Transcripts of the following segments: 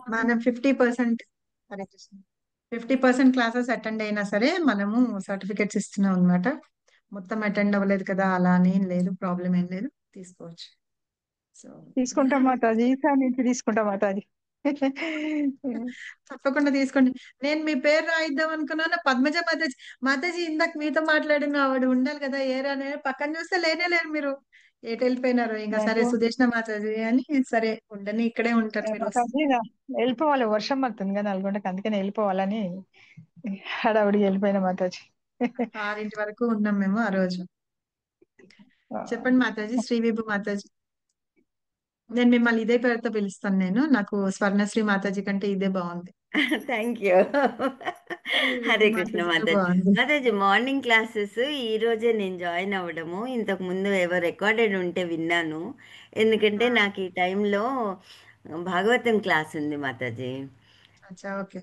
మనం 50%, Hare Krishna, 50% classes attend అయినా సరే మనము సర్టిఫికెట్స్ ఇస్తున్నాం అనమాట. మొత్తం అటెండ్ అవ్వలేదు కదా, అలా అని ఏం లేదు, ప్రాబ్లం ఏం లేదు, తీసుకోవచ్చు. సో తీసుకుంటాం మాతాజీ, ఈసారి నుంచి తీసుకుంటాం మాతాజీ. తప్పకుండా తీసుకోండి. నేను మీ పేరు రాయిద్దాం అనుకున్నాను, పద్మజ మాతాజీ. మాతాజీ ఇందాక మీతో మాట్లాడిన ఆవిడ ఉండాలి కదా, ఏరా అని పక్కన చూస్తే లేనే లేరు మీరు, ఎటు వెళ్ళిపోయినారు. ఇంకా సరే నేను సుదేష్ణ మాతాజీ అని, సరే ఉండని, ఇక్కడే ఉంటారు మీరు వస్తే. మాతాజీ వెళ్ళిపోవాలి, వర్షం పడుతుంది కదా నల్గొండకి, అందుకని వెళ్ళిపోవాలని హడావుడికి వెళ్ళిపోయిన మాతాజీ. 6 వరకు ఉన్నాం మేము ఆ రోజు. చెప్పండి మాతాజీ, శ్రీవిభు మాతాజీ. నేను మిమ్మల్ని ఇదే పేరుతో పిలుస్తాను. నాకు స్వర్ణశ్రీ మాతాజీ కంటే ఇదే బాగుంది. Thank you. శ్రీవిభు హరే కృష్ణ మాతాజీ మాతాజీ. బాగుంది. మాతాజీ మార్నింగ్ క్లాసెస్ ఈ రోజే నేను జాయిన్ అవ్వడము, ఇంతకు ముందు ఏవో రికార్డెడ్ ఉంటే విన్నాను. ఎందుకంటే నాకు ఈ టైంలో భాగవతం క్లాస్ ఉంది మాతాజీ. అచ్చా, ఓకే.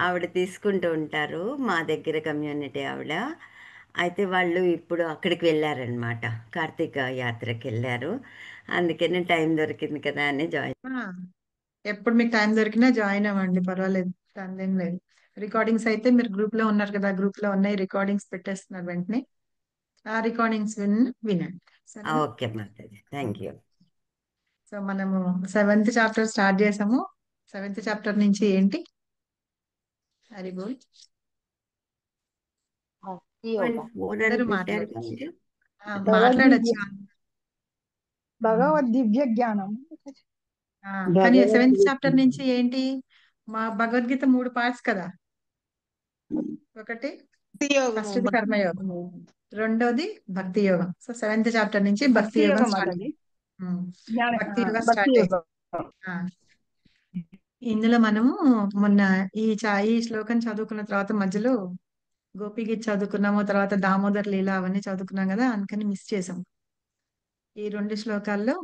ఆవిడ తీసుకుంటూ ఉంటారు మా దగ్గర, కమ్యూనిటీ ఆవిడ. అయితే వాళ్ళు ఇప్పుడు అక్కడికి వెళ్ళారనమాట, కార్తీక యాత్రకి వెళ్ళారు. అందుకని టైం దొరికింది కదా అని జాయిన్. ఎప్పుడు మీకు టైం దొరికినా జాయిన్ అవ్వండి, పర్వాలేదు, దానిదేం లేదు. రికార్డింగ్స్ అయితే మీరు గ్రూప్ లో ఉన్నారు కదా, గ్రూప్ లో ఉన్నాయి రికార్డింగ్స్, పెట్టేస్తున్నారు వెంటనే. ఆ రికార్డింగ్స్ వినండి, సరేనా? Okay Mataji, thank you. So మనము 7th చాప్టర్ స్టార్ట్ చేసాము. 7th చాప్టర్ నుంచి ఏంటి, హరి బోల్. భక్తి యోగం. 4 అని అందరూ పెట్టారు మాట్లాడచ్చు. కదా మీరు? మాట్లాడచ్చు. భగవద్ దివ్య జ్ఞానం. కానీ 7th చాప్టర్ నుంచి ఏంటి, మా భగవద్గీత 3 పార్ట్స్ కదా. ఒకటి ఫస్ట్ ది కర్మయోగం, రెండోది భక్తి యోగం. సో 7th చాప్టర్ నుంచి భక్తి యోగం స్టార్ట్. మాతాజీ, భక్తి యోగం భక్తి స్టార్ట్ అయింది. యోగం. ఇందులో మనము మొన్న ఈ శ్లోకం చదువుకున్న తర్వాత మధ్యలో గోపిగీత చదువుకున్నాము, తర్వాత దామోదర్ లీల అవన్నీ చదువుకున్నాం కదా, అందుకని మిస్ చేసాం. ఈ 2 శ్లోకాల్లో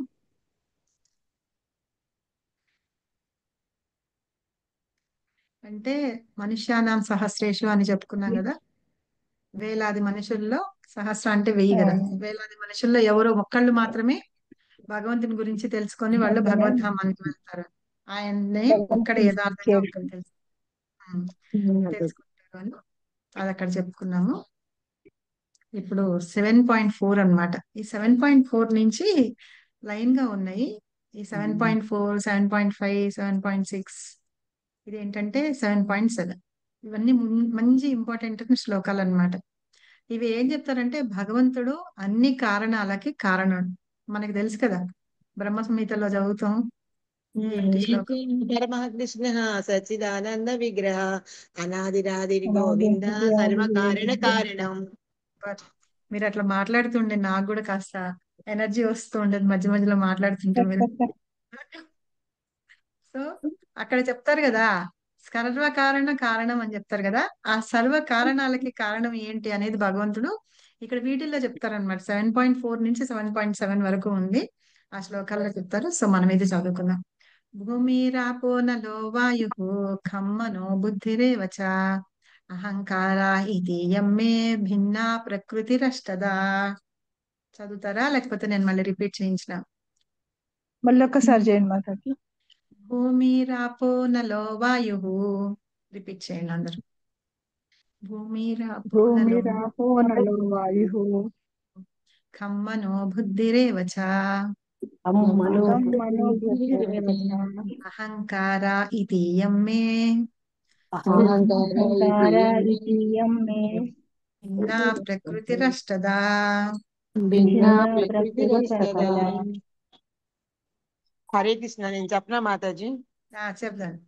అంటే మనుష్యానాం సహస్రేషు అని చెప్పుకున్నాం కదా. వేలాది మనుషుల్లో సహస్ర అంటే 1000 కదా. వేలాది మనుషుల్లో ఎవరో ఒక్కళ్ళు మాత్రమే భగవంతుని గురించి తెలుసుకొని వాళ్ళు భగవద్ధామానికి వెళ్తారు. ఆయన్నే ఒక్కడ యథార్థంగా ఒక్కడు తెలుసుకుంటారు అని అది అక్కడ చెప్పుకున్నాము. ఇప్పుడు 7.4 అన్నమాట. ఈ 7.4 నుంచి లైన్ గా ఉన్నాయి. ఈ 7.4, 7.5, 7.6, ఇది ఏంటంటే 7.7. ఇవన్నీ మంచి ఇంపార్టెంట్ శ్లోకాలు అన్నమాట. ఇవి ఏం చెప్తారంటే భగవంతుడు అన్ని కారణాలకి కారణం, మనకి తెలుసు కదా, బ్రహ్మ సంహితలో చదువుతాం. ఏంటి శ్లోకం, పరమకృష్ణ సచ్చిదానంద విగ్రహ అనాదిరాదిరి గోవింద సర్వ కారణ కారణం. మీరు అట్లా మాట్లాడుతుండే నాకు కూడా కాస్త ఎనర్జీ వస్తూ ఉండేది మధ్య మధ్యలో మాట్లాడుతుంటే మీరు. సో అక్కడ చెప్తారు కదా, సర్వకారణ కారణం అని చెప్తారు కదా, ఆ సర్వ కారణాలకి కారణం ఏంటి అనేది భగవంతుడు ఇక్కడ వీటిల్లో చెప్తారనమాట. 7.4 నుంచి 7.7 వరకు ఉంది, ఆ శ్లోకాల్లో చెప్తారు. సో మనం ఇది చదువుకుందాం. భూమిరాపో నలో వాయు ఖమ్మనో బుద్ధిరేవచ అహంకార ఇది యమ్మే భిన్నా ప్రకృతిరష్టదా. చదువుతారా లేకపోతే నేను మళ్ళీ రిపీట్ చేయించిన? మళ్ళీ ఒక్కసారి చేయండి మాతాజీ. భూమిరాపో నలో వాయు, రిపీట్ చేయండి అందరు. భూమిరాపో నలో భూమిరాపోనలో వాయు ఖమ్మనో బుద్ధిరేవచ మనో అహంకార ఇది యమ్మే అహంకార ఇతియం మే భిన్నా ప్రకృతిరష్టదా. భిన్నా ప్రకృతి ప్రకృతిరస్తదా. సదా. హరే కృష్ణ, నేను చెప్పనా మాతాజీ? చెప్దాను.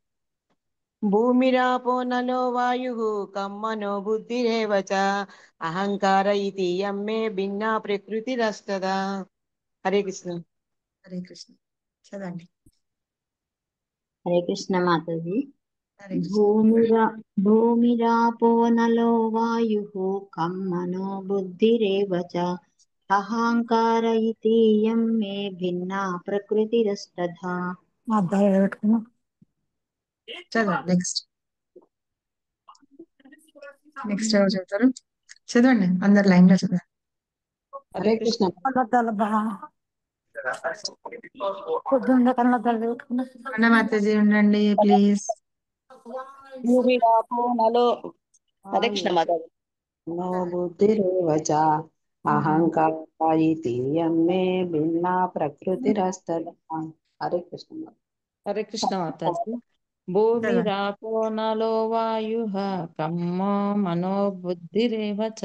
భూమిరాపో నలో వాయు కమ్మనో బుద్ధిరేవ చ అహంకార ఇది యమ్మే భిన్నా ప్రకృతిరస్తదా. హరే కృష్ణ. హరే కృష్ణ, చదండి. హరే కృష్ణ మాతాజీ. హరే కృష్ణ. భూమిరాపో నలో వాయు కమ్మనో బుద్ధిరేవ చ అహంకార ఇతీయం మే భిన్నా ప్రకృతిరస్తథా. చదవండి నెక్స్ట్. నెక్స్ట్ ఎవరు చెప్తారు? చదవండి అందరు లైన్ లో చదవండి. హరే కృష్ణ. మాతాజీ ఉండండి ప్లీజ్. భూమి రాపో నలో. హరే కృష్ణ మాతాజీ. నో బుద్ధిరేవ చ అహంకార ఇతి యమ్మే భిన్నా ప్రకృతిరస్తదా. హరే కృష్ణ. హరే కృష్ణ మాతాజీ. భూమిరాపో నలో వాయుః కమ్మో మనో బుద్ధిరేవ చ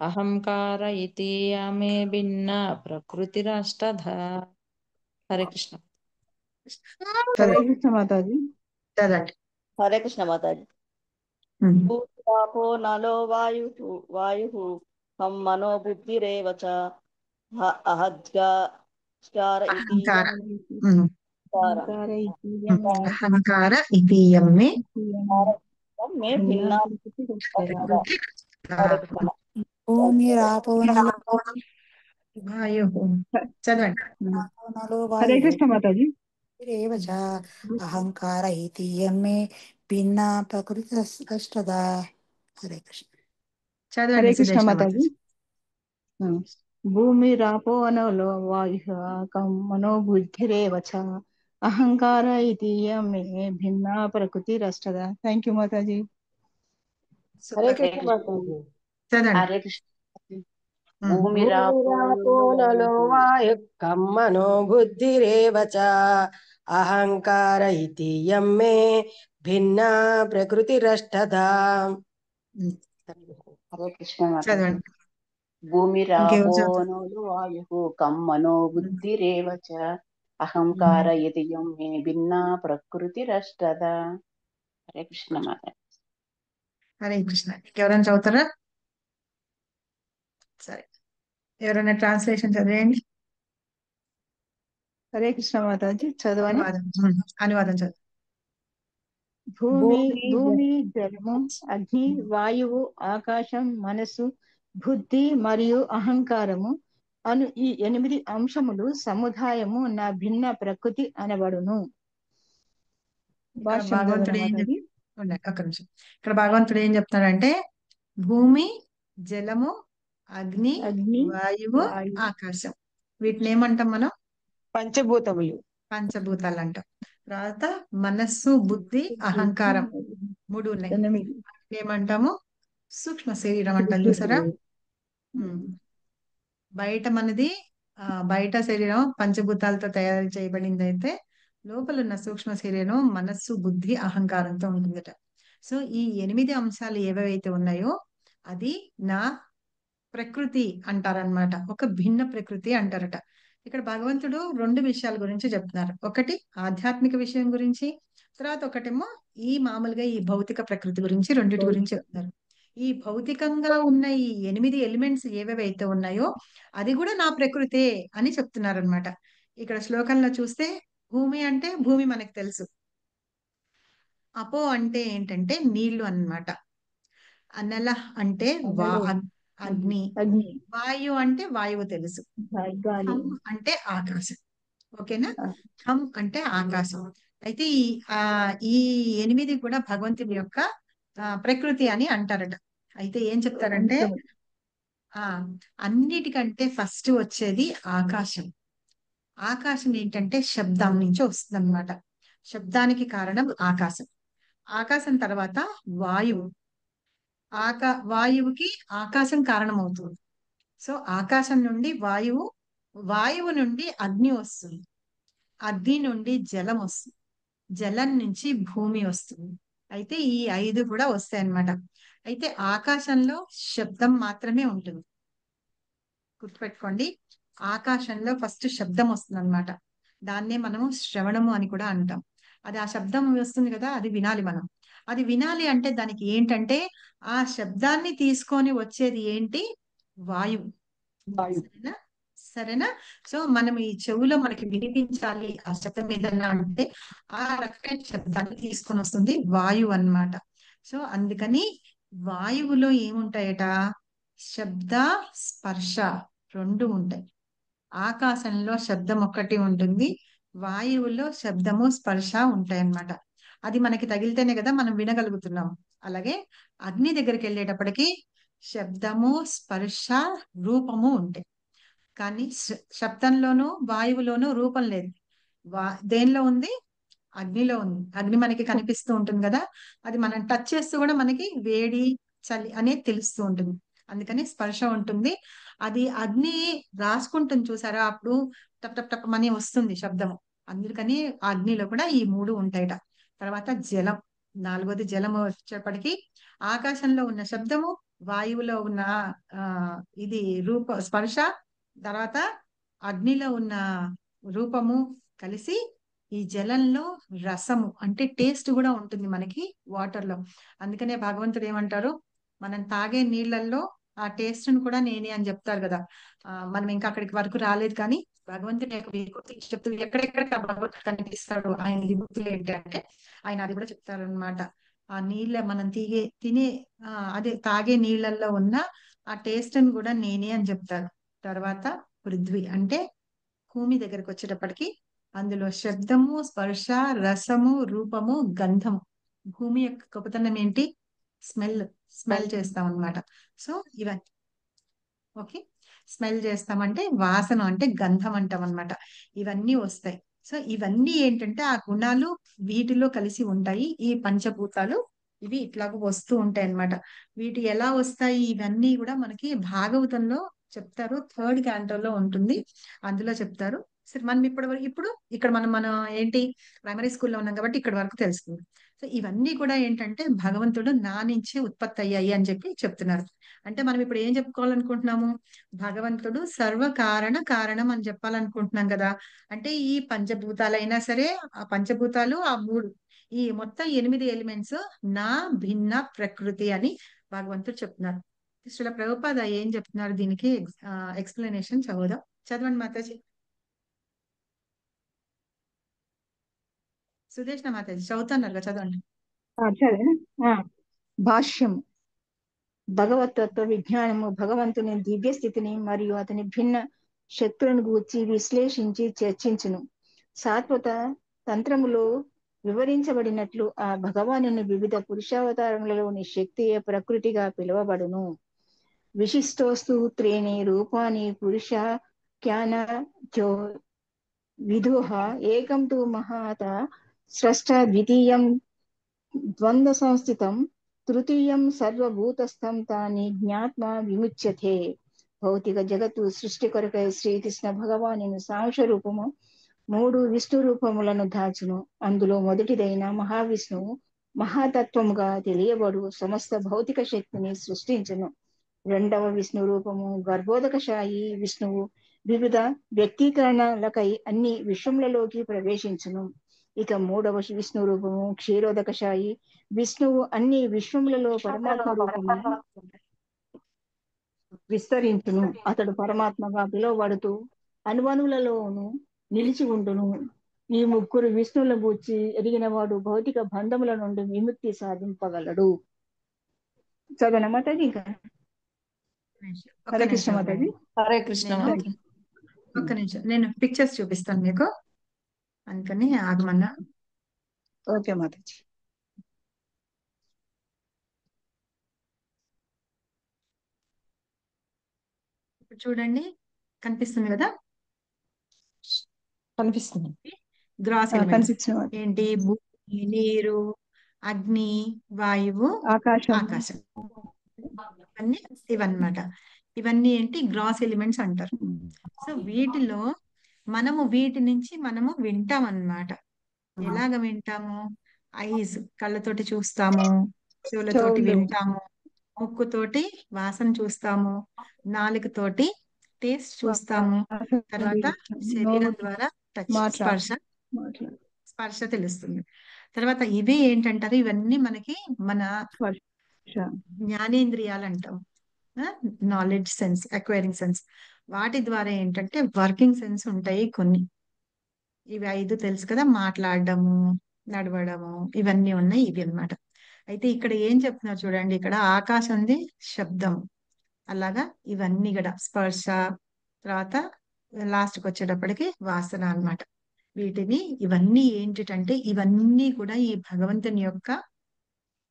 అహంకార ఇతి యమే భిన్న ప్రకృతిరష్టధా. హరే కృష్ణ. హరే కృష్ణ మాతాజీ. చదవండి. హరే కృష్ణ మాతాజీ. భూమిరాపో నలో వాయుః కం మనో బుద్ధిరేవ చ అహంకార ఇతి అహంకార అహంకార ఇతి యమ్మే అహంకార ఇది యమ్మే మే భిన్న ప్రకృతి హరే కృష్ణ. భూమిరాపోనలో వాయు. చదవండి. హరే కృష్ణ మాతాజీ. రేవ చ అహంకార ఇతి యమ్మే భిన్న ప్రకృతి కష్టదా. హరే కృష్ణ. హరే చదవండి కృష్ణ సుదేష్ణ మాతాజీ. మాతాజీ. భూమిరాపో అనలో వాయుః కం మనో బుద్ధిరేవ చ అహంకార ఇతి యమ్మే భిన్న ప్రకృతిరష్టదా. థ్యాంక్ యూ మాతాజీ. హరే సూపర్. కృష్ణ మాతాజీ. చదవండి. హరే కృష్ణ. భూమిరాపో భూమిరాపో నలో వాయు కమ్మనో బుద్ధిరేవ చ అహంకార ఇతి యమ్మే భిన్నా ప్రకృతిరష్టదా. హరే కృష్ణ మాతాజీ. చదవండి. భూమిరాపో ఇంకెవరు నలో వాయుః కం మనో బుద్ధిరేవ చ అహంకార ఇతి యమ్మే భిన్నా ప్రకృతిరష్టదా. హరే కృష్ణ మాతాజీ. హరే కృష్ణ. ఇంకెవరైనా చదువుతారా? సరే, ఎవరైనా ట్రాన్స్లేషన్ చదివేయండి. హరే కృష్ణ మాతాజీ. చదవని. అనువాదం చదువు. భూమి, జలము, అగ్ని, వాయువు, ఆకాశం, మనసు, బుద్ధి మరియు అహంకారము అను ఈ 8 అంశములు సముదాయము నా భిన్న ప్రకృతి అనబడును. ఇక్కడ భాష్యం భగవంతుడు ఏం చదవనా? ఉండండి ఒక్క నిమిషం. ఇక్కడ భగవంతుడు ఏం చెప్తాడంటే భూమి, జలము, అగ్ని, అగ్ని, వాయువు, వాయువు, ఆకాశం వీటిని ఏమంటాం మనం? పంచభూతములు. పంచభూతాలు అంటాం. తర్వాత మనస్సు, బుద్ధి, అహంకారం 3 ఉన్నాయి. 8 ఏమంటాము? సూక్ష్మ శరీరం అంటాం. చూసారా? బయట మనది బయట శరీరం పంచభూతాలతో తయారు చేయబడింది అయితే లోపల ఉన్న సూక్ష్మ శరీరం మనస్సు, బుద్ధి, అహంకారంతో ఉంటుందట. సో ఈ 8 అంశాలు ఏవైతే ఉన్నాయో అది నా ప్రకృతి అంటారనమాట. ఒక భిన్న ప్రకృతి అంటారట. ఇక్కడ భగవంతుడు 2 విషయాల గురించి చెప్తున్నారు. ఒకటి ఆధ్యాత్మిక విషయం గురించి, తర్వాత ఒకటేమో ఈ మామూలుగా ఈ భౌతిక ప్రకృతి గురించి, రెండిటి గురించి చెప్తున్నారు. ఈ భౌతికంగా ఉన్న ఈ 8 ఎలిమెంట్స్ ఏవేవైతే ఉన్నాయో అది కూడా నా ప్రకృతే అని చెప్తున్నారు అనమాట. ఇక్కడ శ్లోకంలో చూస్తే భూమి అంటే భూమి మనకు తెలుసు. అపో అంటే ఏంటంటే నీళ్లు అన్నమాట. అనల అంటే అగ్ని. అగ్ని, వాయు అంటే వాయువు తెలుసు. గాలి, ఖం అంటే ఆకాశం. ఓకేనా? ఖం అంటే ఆకాశం. అయితే ఈ 8 కూడా భగవంతుని యొక్క ప్రకృతి అని అంటారట. అయితే ఏం చెప్తారంటే అన్నిటికంటే ఫస్ట్ వచ్చేది ఆకాశం. ఆకాశం ఏంటంటే శబ్దం నుంచి వస్తుంది అనమాట. శబ్దానికి కారణం ఆకాశం. ఆకాశం తర్వాత వాయువు. వాయువుకి ఆకాశం కారణం అవుతుంది. సో ఆకాశం నుండి వాయువు, వాయువు నుండి అగ్ని వస్తుంది, అగ్ని నుండి జలం వస్తుంది, జలం నుంచి భూమి వస్తుంది. అయితే ఈ 5 కూడా వస్తాయి అన్నమాట. అయితే ఆకాశంలో శబ్దం మాత్రమే ఉంటుంది. గుర్తుపెట్టుకోండి, ఆకాశంలో ఫస్ట్ శబ్దం వస్తుంది అనమాట. దాన్నే మనము శ్రవణము అని కూడా అంటాం. అది ఆ శబ్దం వస్తుంది కదా, అది వినాలి మనం. అది వినాలి అంటే దానికి ఏంటంటే ఆ శబ్దాన్ని తీసుకొని వచ్చేది ఏంటి? వాయువు. సరేనా? సరేనా? సో మనం ఈ చెవులో మనకి వినిపించాలి ఆ శబ్దం ఏదన్నా అంటే ఆ రకమైన శబ్దాన్ని తీసుకొని వస్తుంది వాయువు అన్నమాట. సో అందుకని వాయువులో ఏముంటాయట? శబ్ద, స్పర్శ 2 ఉంటాయి. ఆకాశంలో శబ్దం ఒక్కటి ఉంటుంది, వాయువులో శబ్దము, స్పర్శ ఉంటాయి అన్నమాట. అది మనకి తగిలితేనే కదా మనం వినగలుగుతున్నాం. అలాగే అగ్ని దగ్గరికి వెళ్ళేటప్పటికి శబ్దము, స్పర్శ, రూపము ఉంటాయి. కానీ శబ్దంలోనూ వాయువులోనూ రూపం లేదు. దేనిలో ఉంది? అగ్నిలో ఉంది. అగ్ని మనకి కనిపిస్తూ ఉంటుంది కదా, అది మనం టచ్ చేస్తూ కూడా మనకి వేడి చలి అనేది తెలుస్తూ ఉంటుంది. అందుకని స్పర్శ ఉంటుంది. అది అగ్ని రాసుకుంటుంది చూసారా, అప్పుడు టప్ టప్ టప్ అని వస్తుంది శబ్దము. అందుకని ఆ అగ్నిలో కూడా ఈ మూడు ఉంటాయట. తర్వాత జలం, నాలుగోది జలము వచ్చేప్పటికి ఆకాశంలో ఉన్న శబ్దము, వాయువులో ఉన్న ఆ ఇది స్పర్శ, తర్వాత అగ్నిలో ఉన్న రూపము కలిసి ఈ జలంలో రసము అంటే టేస్ట్ కూడా ఉంటుంది మనకి వాటర్ లో. అందుకనే భగవంతుడు ఏమంటారు, మనం తాగే నీళ్ళల్లో ఆ టేస్ట్ ను కూడా నేనే అని చెప్తారు కదా. మనం ఇంకా అక్కడికి వరకు రాలేదు కానీ భగవంతుని యొక్క విభూతి చెప్తూ ఎక్కడెక్కడ భగవంతుడు కనిపిస్తాడు, ఆయన విభూతులు ఏంటి అంటే ఆయన అది కూడా చెప్తారు అనమాట. ఆ నీళ్ళ మనం తినే అదే తాగే నీళ్ళల్లో ఉన్న ఆ టేస్ట్ ని కూడా నేనే అని చెప్తారు. తర్వాత పృథ్వీ అంటే భూమి దగ్గరకు వచ్చేటప్పటికి అందులో శబ్దము, స్పర్శ, రసము, రూపము, గంధము. భూమి యొక్క గొప్పతనం ఏంటి? స్మెల్. స్మెల్ చేస్తాం అన్నమాట. సో ఇవన్నీ ఓకే, స్మెల్ చేస్తామంటే వాసన అంటే గంధం అంటాం అన్నమాట. ఇవన్నీ వస్తాయి. సో ఇవన్నీ ఏంటంటే ఆ గుణాలు వీటిలో కలిసి ఉంటాయి. ఈ పంచభూతాలు ఇవి ఇట్లాగ వస్తూ ఉంటాయి అన్నమాట. వీటి ఎలా వస్తాయి ఇవన్నీ కూడా మనకి భాగవతంలో చెప్తారు. 3rd క్యాంటోలో ఉంటుంది, అందులో చెప్తారు. సరే, మనం ఇప్పుడు ఇక్కడ మనం ఏంటి ప్రైమరీ స్కూల్లో ఉన్నాం కాబట్టి ఇక్కడ వరకు తెలుస్తుంది. సో ఇవన్నీ కూడా ఏంటంటే భగవంతుడు నా నుంచి ఉత్పత్తి అయ్యాయి అని చెప్పి చెప్తున్నారు. అంటే మనం ఇప్పుడు ఏం చెప్పుకోవాలనుకుంటున్నాము? భగవంతుడు సర్వకారణ కారణం అని చెప్పాలనుకుంటున్నాం కదా. అంటే ఈ పంచభూతాలైనా సరే, ఆ పంచభూతాలు ఆ మూడు, ఈ మొత్తం 8 ఎలిమెంట్స్ నా భిన్న ప్రకృతి అని భగవంతుడు చెప్తున్నారు. శ్రీల ప్రభుపాద ఏం చెప్తున్నారు దీనికి ఎక్స్ప్లెనేషన్ చదువుదాం. చదవండి మాతాజీ. సుదేష్ణ మాతాజీ చదువుతున్నారు కదా, చదవండి. చదివా భాష్యం. భగవతత్వ విజ్ఞానము భగవంతుని దివ్య స్థితిని మరియు అతని భిన్న శక్తులను గూర్చి విశ్లేషించి చర్చించును. శాశ్వత తంత్రములో వివరించబడినట్లు ఆ భగవానుని వివిధ పురుషావతారములలోని శక్తియే ప్రకృతిగా పిలువబడును. విశిష్టోస్తు త్రీణి రూపాని పురుష క్యాన జో విదుహ ఏకం తు మహాత స్రష్ట ద్వితీయం ద్వంద్వ సంస్థితం తృతీయం సర్వభూతస్థం తాని జ్ఞాత్మ విముచ్యతే. భౌతిక జగత్తు సృష్టి కొరకై శ్రీకృష్ణ భగవానుని సాంశ రూపము 3 విష్ణు రూపములను దాచును. అందులో మొదటిదైన మహావిష్ణువు మహాతత్వముగా తెలియబడు సమస్త భౌతిక శక్తిని సృష్టించును. 2వ విష్ణు రూపము గర్భోదకశాయి విష్ణువు వివిధ వ్యక్తీకరణలకై అన్ని విశ్వములలోకి ప్రవేశించును. ఇక 3వ విష్ణు రూపము క్షీరోదకశాయి విష్ణువు అన్ని విశ్వములలో పరమాత్మ రూపము విస్తరించును. అతడు పరమాత్మగా పిలువబడుతూ అణువణువులలోను నిలిచి ఉండును. ఈ 3 విష్ణువుల గూర్చి ఎరిగిన వాడు భౌతిక బంధముల నుండి విముక్తి సాధింపగలడు. చదవనా మాతాజీ? ఇంకా హరే కృష్ణ మాతాజీ. హరే కృష్ణ మాతాజీ. ఒక్క నిమిషం, నేను పిక్చర్స్ చూపిస్తాను మీకు, అందుకని ఆగమన్నా. ఓకే మాతాజీ. ఇప్పుడు చూడండి, కనిపిస్తుంది కదా? కనిపిస్తుంది. గ్రాస్ ఎలిమెంట్స్ కనిపించిన ఏంటి? భూమి, నీరు, అగ్ని, వాయువు, ఆకాశం. ఇవన్నమాట. ఇవన్నీ ఏంటి? గ్రాస్ ఎలిమెంట్స్ అంటారు. సో వీటిలో వీటి నుంచి మనము వింటాం అన్నమాట. ఎలాగ వింటాము? ఐజ్, కళ్ళతోటి చూస్తాము, చెవులతోటి వింటాము, ముక్కుతోటి వాసన చూస్తాము, నాలుకతోటి టేస్ట్ చూస్తాము, తర్వాత శరీరం ద్వారా టచ్, స్పర్శ తెలుస్తుంది. తర్వాత ఇవే ఏంటంటారు, ఇవన్నీ మనకి మన జ్ఞానేంద్రియాలు అంటాం. Knowledge sense, acquiring sense. వాటి ద్వారా ఏంటంటే వర్కింగ్ సెన్స్ ఉంటాయి కొన్ని. ఇవి 5 తెలుసు కదా, మాట్లాడడము, నడవడము, ఇవన్నీ ఉన్నాయి. ఇవి అన్నమాట. అయితే ఇక్కడ ఏం చెప్తున్నారు చూడండి, ఇక్కడ ఆకాశంది శబ్దం, అలాగా ఇవన్నీ కూడా స్పర్శ, తర్వాత లాస్ట్కి వచ్చేటప్పటికి వాసన అన్నమాట. ఇవన్నీ ఏంటంటే ఇవన్నీ కూడా ఈ భగవంతుని యొక్క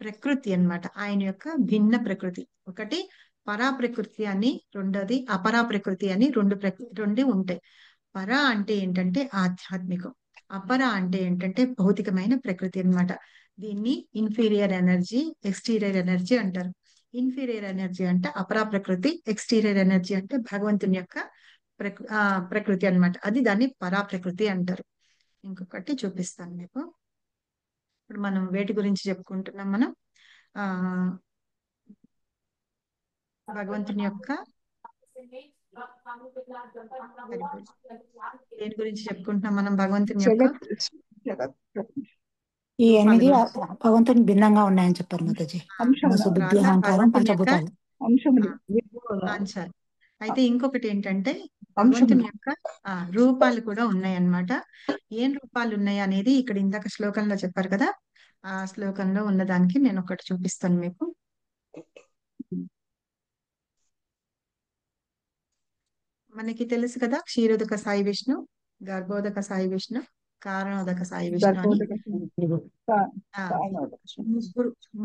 ప్రకృతి అన్నమాట. ఆయన యొక్క భిన్న ప్రకృతి. ఒకటి పరా ప్రకృతి అని రెండోది అపరా ప్రకృతి అని రెండు ఉంటాయి. పర అంటే ఏంటంటే ఆధ్యాత్మికం, అపర అంటే ఏంటంటే భౌతికమైన ప్రకృతి అన్నమాట. దీన్ని ఇన్ఫీరియర్ ఎనర్జీ, ఎక్స్టీరియర్ ఎనర్జీ అంటారు. ఇన్ఫీరియర్ ఎనర్జీ అంటే అపరా ప్రకృతి, ఎక్స్టీరియర్ ఎనర్జీ అంటే భగవంతుని యొక్క ప్రకృతి అన్నమాట. అది దాన్ని పరా ప్రకృతి అంటారు. ఇంకొకటి చూపిస్తాను మీకు. ఇప్పుడు మనం వేటి గురించి చెప్పుకుంటున్నాం? మనం ఆ భగవంతుని యొక్క దేని గురించి చెప్పుకుంటున్నాం మనం? భగవంతుని యొక్క ఈ రూపాల 8 గురించి. భగవంతుని భిన్నంగా ఉన్నాయని చెప్పారు మాతాజీ. మనసు, బుద్ధి, తర్వాత అహంకారం, భగవంతుని యొక్క పంచభూతాలు. అంశాలు. అయితే ఇంకొకటి ఏంటంటే భగవంతుని యొక్క రూపాలు కూడా ఉన్నాయన్నమాట. ఏం రూపాలు ఉన్నాయి అనేది ఇక్కడ ఇందాక శ్లోకంలో చెప్పారు కదా, ఆ శ్లోకంలో ఉన్నదానికి నేను ఒకటి చూపిస్తాను మీకు. మనకి తెలుసు కదా, క్షీరోదక సాయి విష్ణు, గర్భోదక సాయి విష్ణు, కారణోదక సాయి విష్ణు అని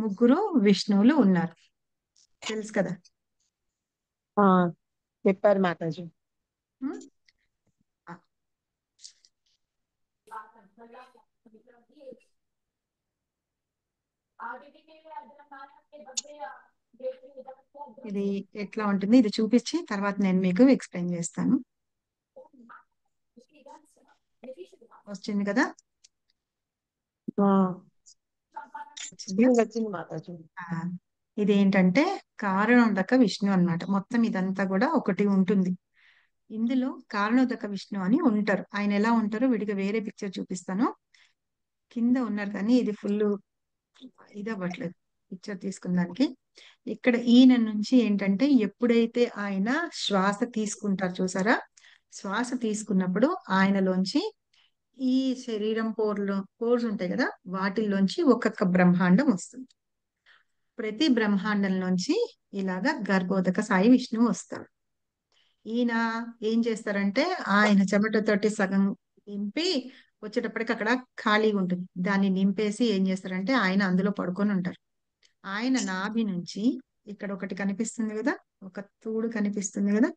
ముగ్గురు విష్ణువులు ఉన్నారు. తెలుసు కదా. చెప్పారు మాతాజీ. ఇది ఎట్లా ఉంటుంది ఇది చూపించి తర్వాత నేను మీకు ఎక్స్ప్లెయిన్ చేస్తాను. వచ్చింది కదా. వచ్చింది మాతాజీ. ఇదేంటంటే కారణోదక విష్ణు అన్నమాట. మొత్తం ఇదంతా కూడా ఒకటి ఉంటుంది. ఇందులో కారణోదక విష్ణు అని ఉంటారు. ఆయన ఎలా ఉంటారో విడిగా వేరే పిక్చర్ చూపిస్తాను. కింద ఉన్నారు కానీ ఇది ఫుల్ ఇది అవ్వట్లేదు పిక్చర్ తీసుకున్నానికి. ఇక్కడ ఈయన నుంచి ఏంటంటే ఎప్పుడైతే ఆయన శ్వాస తీసుకుంటారు చూసారా, శ్వాస తీసుకున్నప్పుడు ఆయనలోంచి ఈ శరీరం పోర్స్ ఉంటాయి కదా, వాటిల్లోంచి ఒక్కొక్క బ్రహ్మాండం వస్తుంది. ప్రతి బ్రహ్మాండంలోంచి ఇలాగా గర్భోదక సాయి విష్ణువు వస్తారు. ఈయన ఏం చేస్తారంటే ఆయన చెమటతోటి సగం నింపి వచ్చేటప్పటికి అక్కడ ఖాళీగా ఉంటుంది, దాన్ని నింపేసి ఏం చేస్తారంటే ఆయన అందులో పడుకొని ఉంటారు. ఆయన నాభి నుంచి ఇక్కడ ఒకటి కనిపిస్తుంది కదా, ఒక తూడు కనిపిస్తుంది కదా,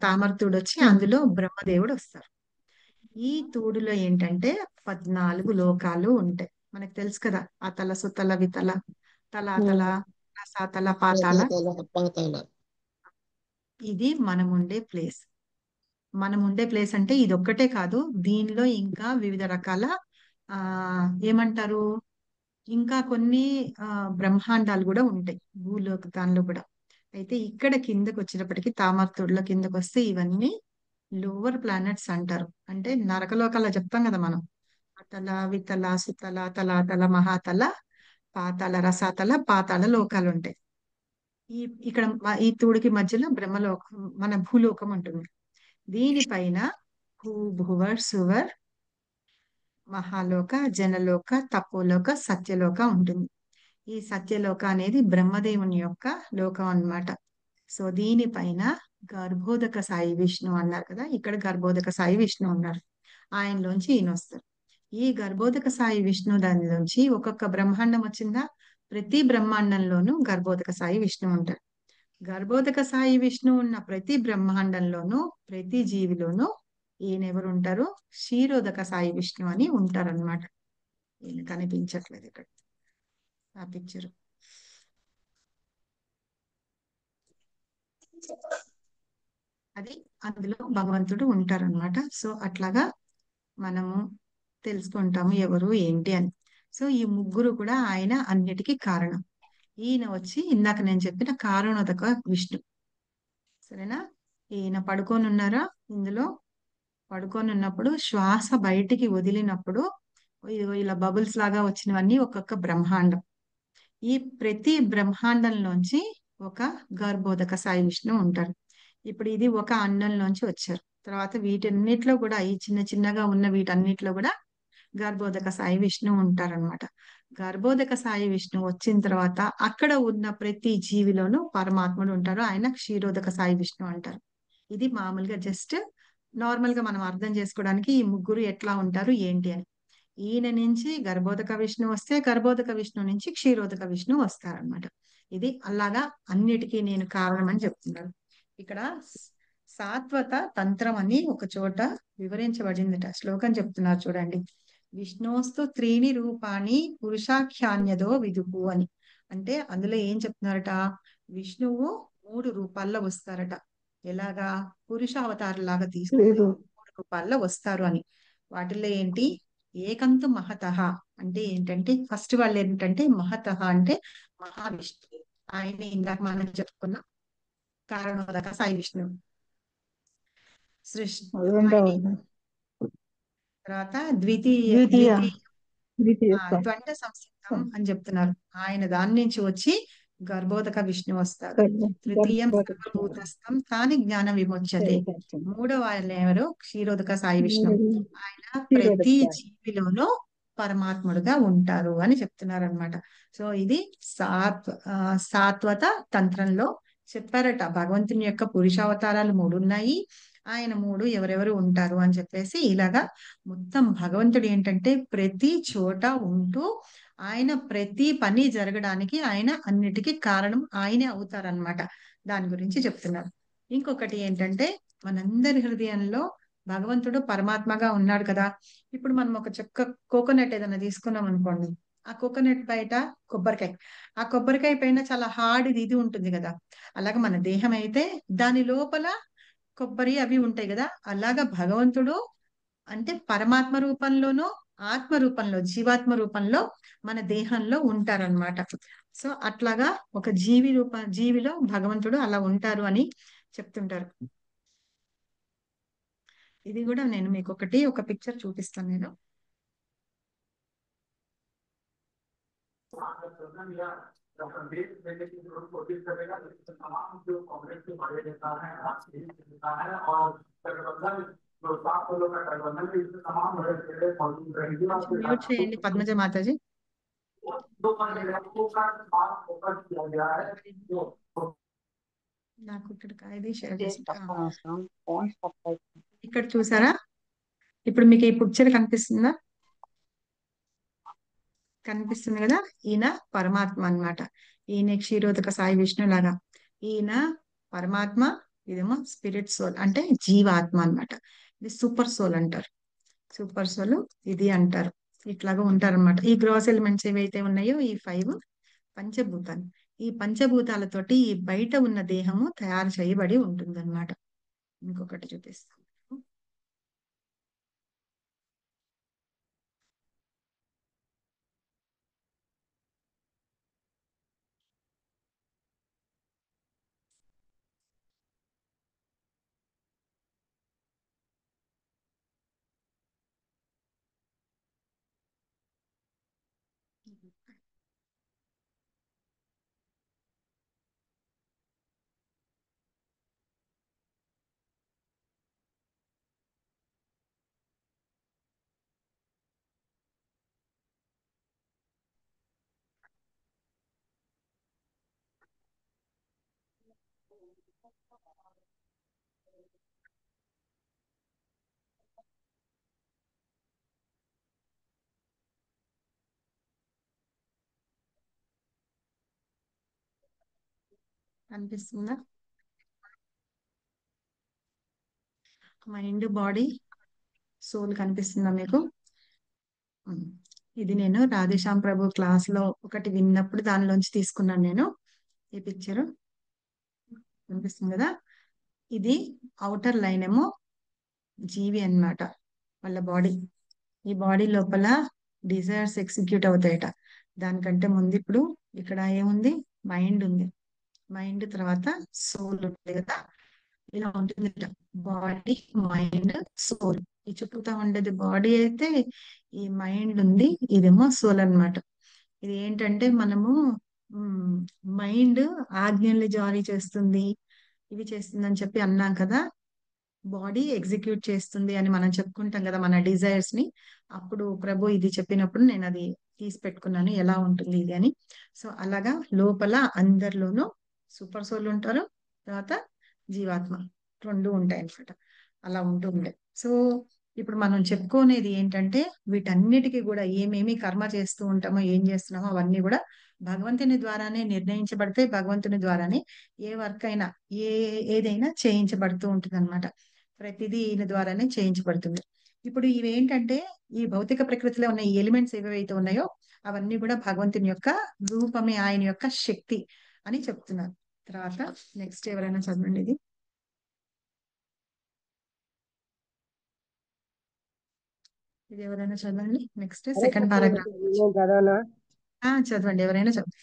తామర తూడు వచ్చి అందులో బ్రహ్మదేవుడు వస్తారు. ఈ తూడులో ఏంటంటే 14 లోకాలు ఉంటాయి. మనకు తెలుసు కదా, అతల సుతల వితల తలాతల రసాతల పాతాల. ఇది మనం ఉండే ప్లేస్. మనం ఉండే ప్లేస్ అంటే ఇది ఒక్కటే కాదు, దీనిలో ఇంకా వివిధ రకాల ఏమంటారు, ఇంకా కొన్ని బ్రహ్మాండాలు కూడా ఉంటాయి భూలోక దానిలో కూడా. అయితే ఇక్కడ కిందకు వచ్చేటప్పటికి తామరతూడులో కిందకు వస్తే ఇవన్నీ లోవర్ ప్లానెట్స్ అంటారు. అంటే నరకలోకాల్లో చెప్తాం కదా మనం, అతల వితల సుతల తలాతల మహాతల పాతాల రసాతల పాతాళ లోకాలు ఉంటాయి. ఇక్కడ ఈ తూడికి మధ్యలో బ్రహ్మలోకం, మన భూలోకం ఉంటుంది. దీనిపైన భువర్ సువర్ మహాలోక, జనలోక, తపోలోక, సత్యలోక ఉంటుంది. ఈ సత్యలోక అనేది బ్రహ్మదేవుని యొక్క లోకం అన్నమాట. సో దీనిపైన గర్భోదక సాయి విష్ణు అన్నారు కదా, ఇక్కడ గర్భోదక సాయి విష్ణు ఉన్నారు. ఆయనలోంచి ఈయన వస్తారు. ఈ గర్భోదక సాయి విష్ణు దానిలోంచి ఒక్కొక్క బ్రహ్మాండం వచ్చిందా, ప్రతి బ్రహ్మాండంలోనూ గర్భోదక సాయి విష్ణు ఉంటారు. గర్భోదక సాయి విష్ణు ఉన్న ప్రతి బ్రహ్మాండంలోనూ ప్రతి జీవిలోనూ ఈయన ఎవరు ఉంటారు, క్షీరోదక సాయి విష్ణు అని ఉంటారు అనమాట. ఈయన కనిపించట్లేదు ఇక్కడ ఆ పిక్చర్. అది అందులో భగవంతుడు ఉంటారనమాట. సో అట్లాగా మనము తెలుసుకుంటాము ఎవరు ఏంటి అని. సో ఈ ముగ్గురు కూడా ఆయన అన్నిటికీ కారణం. ఈయన వచ్చి ఇందాక నేను చెప్పిన కారణోదక విష్ణు. సరేనా. ఈయన పడుకొని ఉన్నారా, ఇందులో పడుకొని ఉన్నప్పుడు శ్వాస బయటికి వదిలినప్పుడు ఇలా బబుల్స్ లాగా వచ్చినవన్నీ ఒక్కొక్క బ్రహ్మాండం. ఈ ప్రతి బ్రహ్మాండంలోంచి ఒక గర్భోదక సాయి విష్ణు ఉంటారు. ఇప్పుడు ఇది ఒక అండంలోంచి వచ్చారు. తర్వాత వీటన్నిటిలో కూడా ఈ చిన్న చిన్నగా ఉన్న వీటన్నిటిలో కూడా గర్భోదక సాయి విష్ణు ఉంటారనమాట. గర్భోదక సాయి విష్ణు వచ్చిన తర్వాత అక్కడ ఉన్న ప్రతి జీవిలోనూ పరమాత్ముడు ఉంటారు. ఆయన క్షీరోదక సాయి విష్ణు అంటారు. ఇది మామూలుగా జస్ట్ నార్మల్ గా మనం అర్థం చేసుకోవడానికి ఈ ముగ్గురు ఎట్లా ఉంటారు ఏంటి అని. ఈయన నుంచి గర్భోదక విష్ణు వస్తే గర్భోదక విష్ణు నుంచి క్షీరోదక విష్ణు వస్తారనమాట. ఇది అలాగా అన్నిటికీ నేను కారణం అని చెప్తున్నాను. ఇక్కడ సాత్వత తంత్రం అని ఒక చోట వివరించబడిందిట. శ్లోకం చెప్తున్నారు చూడండి. విష్ణోస్తు త్రీణి రూపాణి పురుషాఖ్యాన్యదో విదుపు అని. అంటే అందులో ఏం చెప్తున్నారట, విష్ణువు 3 రూపాల్లో వస్తారట. ఎలాగా? పురుష అవతారంలాగా తీసుకుని 3 రూపాల్లో వస్తారు అని. వాటిల్లో ఏంటి? ఏకంతు మహతః అంటే ఏంటంటే, ఫస్ట్ వాళ్ళు ఏంటంటే మహతః అంటే మహావిష్ణువు. ఆయన ఇందాక మనం చెప్పుకున్నాం కారణోదక సాయి విష్ణువు. సృష్టి తర్వాత ద్వితీయ ద్వంద్వ సంసిద్ధం అని చెప్తున్నారు. ఆయన దాని నుంచి వచ్చి గర్భోదక విష్ణు వస్తారు. తృతీయం సర్వభూతస్థం తాని జ్ఞాన విమోచతే. మూడవ ఆయన ఎవరు? క్షీరోదక సాయి విష్ణు. ఆయన ప్రతి జీవిలోనూ పరమాత్ముడుగా ఉంటారు అని చెప్తున్నారు అనమాట. సో ఇది సాత్వత తంత్రంలో చెప్పారట. భగవంతుని యొక్క పురుషావతారాలు 3 ఉన్నాయి. ఆయన 3 ఎవరెవరు ఉంటారు అని చెప్పేసి ఇలాగా మొత్తం భగవంతుడు ఏంటంటే ప్రతి చోట ఉంటూ ఆయన ప్రతి పని జరగడానికి ఆయన అన్నిటికీ కారణం ఆయనే అవుతారనమాట. దాని గురించి చెప్తున్నారు. ఇంకొకటి ఏంటంటే మనందరి హృదయంలో భగవంతుడు పరమాత్మగా ఉన్నాడు కదా. ఇప్పుడు మనం ఒక చెక్క కోకోనట్ ఏదైనా తీసుకున్నాం అనుకోండి, ఆ కోకోనట్ బయట కొబ్బరికాయ, ఆ కొబ్బరికాయ పైన చాలా హార్డ్ ఇది ఉంటుంది కదా. అలాగే మన దేహం అయితే దాని లోపల కొబ్బరి అవి ఉంటాయి కదా. అలాగా భగవంతుడు అంటే పరమాత్మ రూపంలోనూ ఆత్మ రూపంలో జీవాత్మ రూపంలో మన దేహంలో ఉంటారనమాట. సో అట్లాగా ఒక జీవిలో భగవంతుడు అలా ఉంటారు అని చెప్తుంటారు. ఇది కూడా నేను మీకు ఒక పిక్చర్ చూపిస్తాను. నేను మ్యూట్ చేయండి పద్మజ మాతాజీ. నాకు ఇక్కడ షేర్ ఇక్కడ చూసారా? ఇప్పుడు మీకు ఈ పిక్చర్ కనిపిస్తుందా? కనిపిస్తుంది కదా. ఈయన పరమాత్మ అన్నమాట. ఈయన క్షీరోదక సాయి విష్ణు లాగా. ఈయన పరమాత్మ, ఇదేమో స్పిరిట్ సోల్ అంటే జీవాత్మ అన్నమాట. ఇది సూపర్ సోల్ అంటారు. సూపర్ సోల్ ఇది అంటారు. ఇట్లాగా ఉంటారన్నమాట. ఈ గ్రాస్ ఎలిమెంట్స్ ఏవైతే ఉన్నాయో ఈ 5 పంచభూతాలు. ఈ పంచభూతాలతోటి ఈ బయట ఉన్న దేహము తయారు చేయబడి ఉంటుందన్నమాట. ఇంకొకటి చూపిస్తాను. కనిపిస్తుందా? మైండ్, బాడీ, సోల్ కనిపిస్తుందా మీకు? ఇది నేను రాధేశ్యామ్ ప్రభు క్లాస్ లో ఒకటి విన్నప్పుడు దానిలోంచి తీసుకున్నాను నేను ఈ పిక్చర్. కనిపిస్తుంది కదా. ఇది ఔటర్ లైన్ ఏమో జీవి అన్నమాట, వాళ్ళ బాడీ. ఈ బాడీ లోపల డిజైర్స్ ఎగ్జిక్యూట్ అవుతాయట. దానికంటే ముందు ఇప్పుడు ఇక్కడ ఏముంది? మైండ్ ఉంది. మైండ్ తర్వాత సోల్ ఉంది కదా. ఇలా ఉంటుంది బాడీ, మైండ్, సోల్. ఈ చుట్టూతా ఉండేది బాడీ అయితే ఈ మైండ్ ఉంది, ఇదేమో సోల్ అన్నమాట. ఇది ఏంటంటే మనము మైండ్ ఆజ్ఞల్ని జారీ చేస్తుంది, ఇవి చేస్తుంది అని చెప్పి అన్నాం కదా. బాడీ ఎగ్జిక్యూట్ చేస్తుంది అని మనం చెప్పుకుంటాం కదా మన డిజైర్స్ ని. అప్పుడు ప్రభు ఇది చెప్పినప్పుడు నేను అది తీసి పెట్టుకున్నాను ఎలా ఉంటుంది ఇది అని. సో అలాగా లోపల అందరిలోనూ సూపర్ సోల్ ఉంటారు, తర్వాత జీవాత్మ 2 ఉంటాయి అన్నమాట. అలా ఉంటుంది. సో ఇప్పుడు మనం చెప్పుకునేది ఏంటంటే వీటన్నిటికీ కూడా ఏమేమి కర్మ చేస్తూ ఉంటామో ఏం చేస్తున్నామో అవన్నీ కూడా భగవంతుని ద్వారానే నిర్ణయించబడతాయి. భగవంతుని ద్వారానే ఏ వర్క్ అయినా ఏదైనా చేయించబడుతూ ఉంటుంది అనమాట. ప్రతిదీ ఈయన ద్వారానే చేయించబడుతుంది. ఇప్పుడు ఇవేంటంటే ఈ భౌతిక ప్రకృతిలో ఉన్న ఈ ఎలిమెంట్స్ ఏవైతే ఉన్నాయో అవన్నీ కూడా భగవంతుని యొక్క రూపమే, ఆయన యొక్క శక్తి అని చెప్తున్నారు. తర్వాత నెక్స్ట్ ఎవరైనా చదవండి ఇది. ఇది ఎవరైనా చదవండి. నెక్స్ట్ సెకండ్ పారాగ్రాఫ్ నేను చదవనా? చదవండి, ఎవరైనా చదవండి.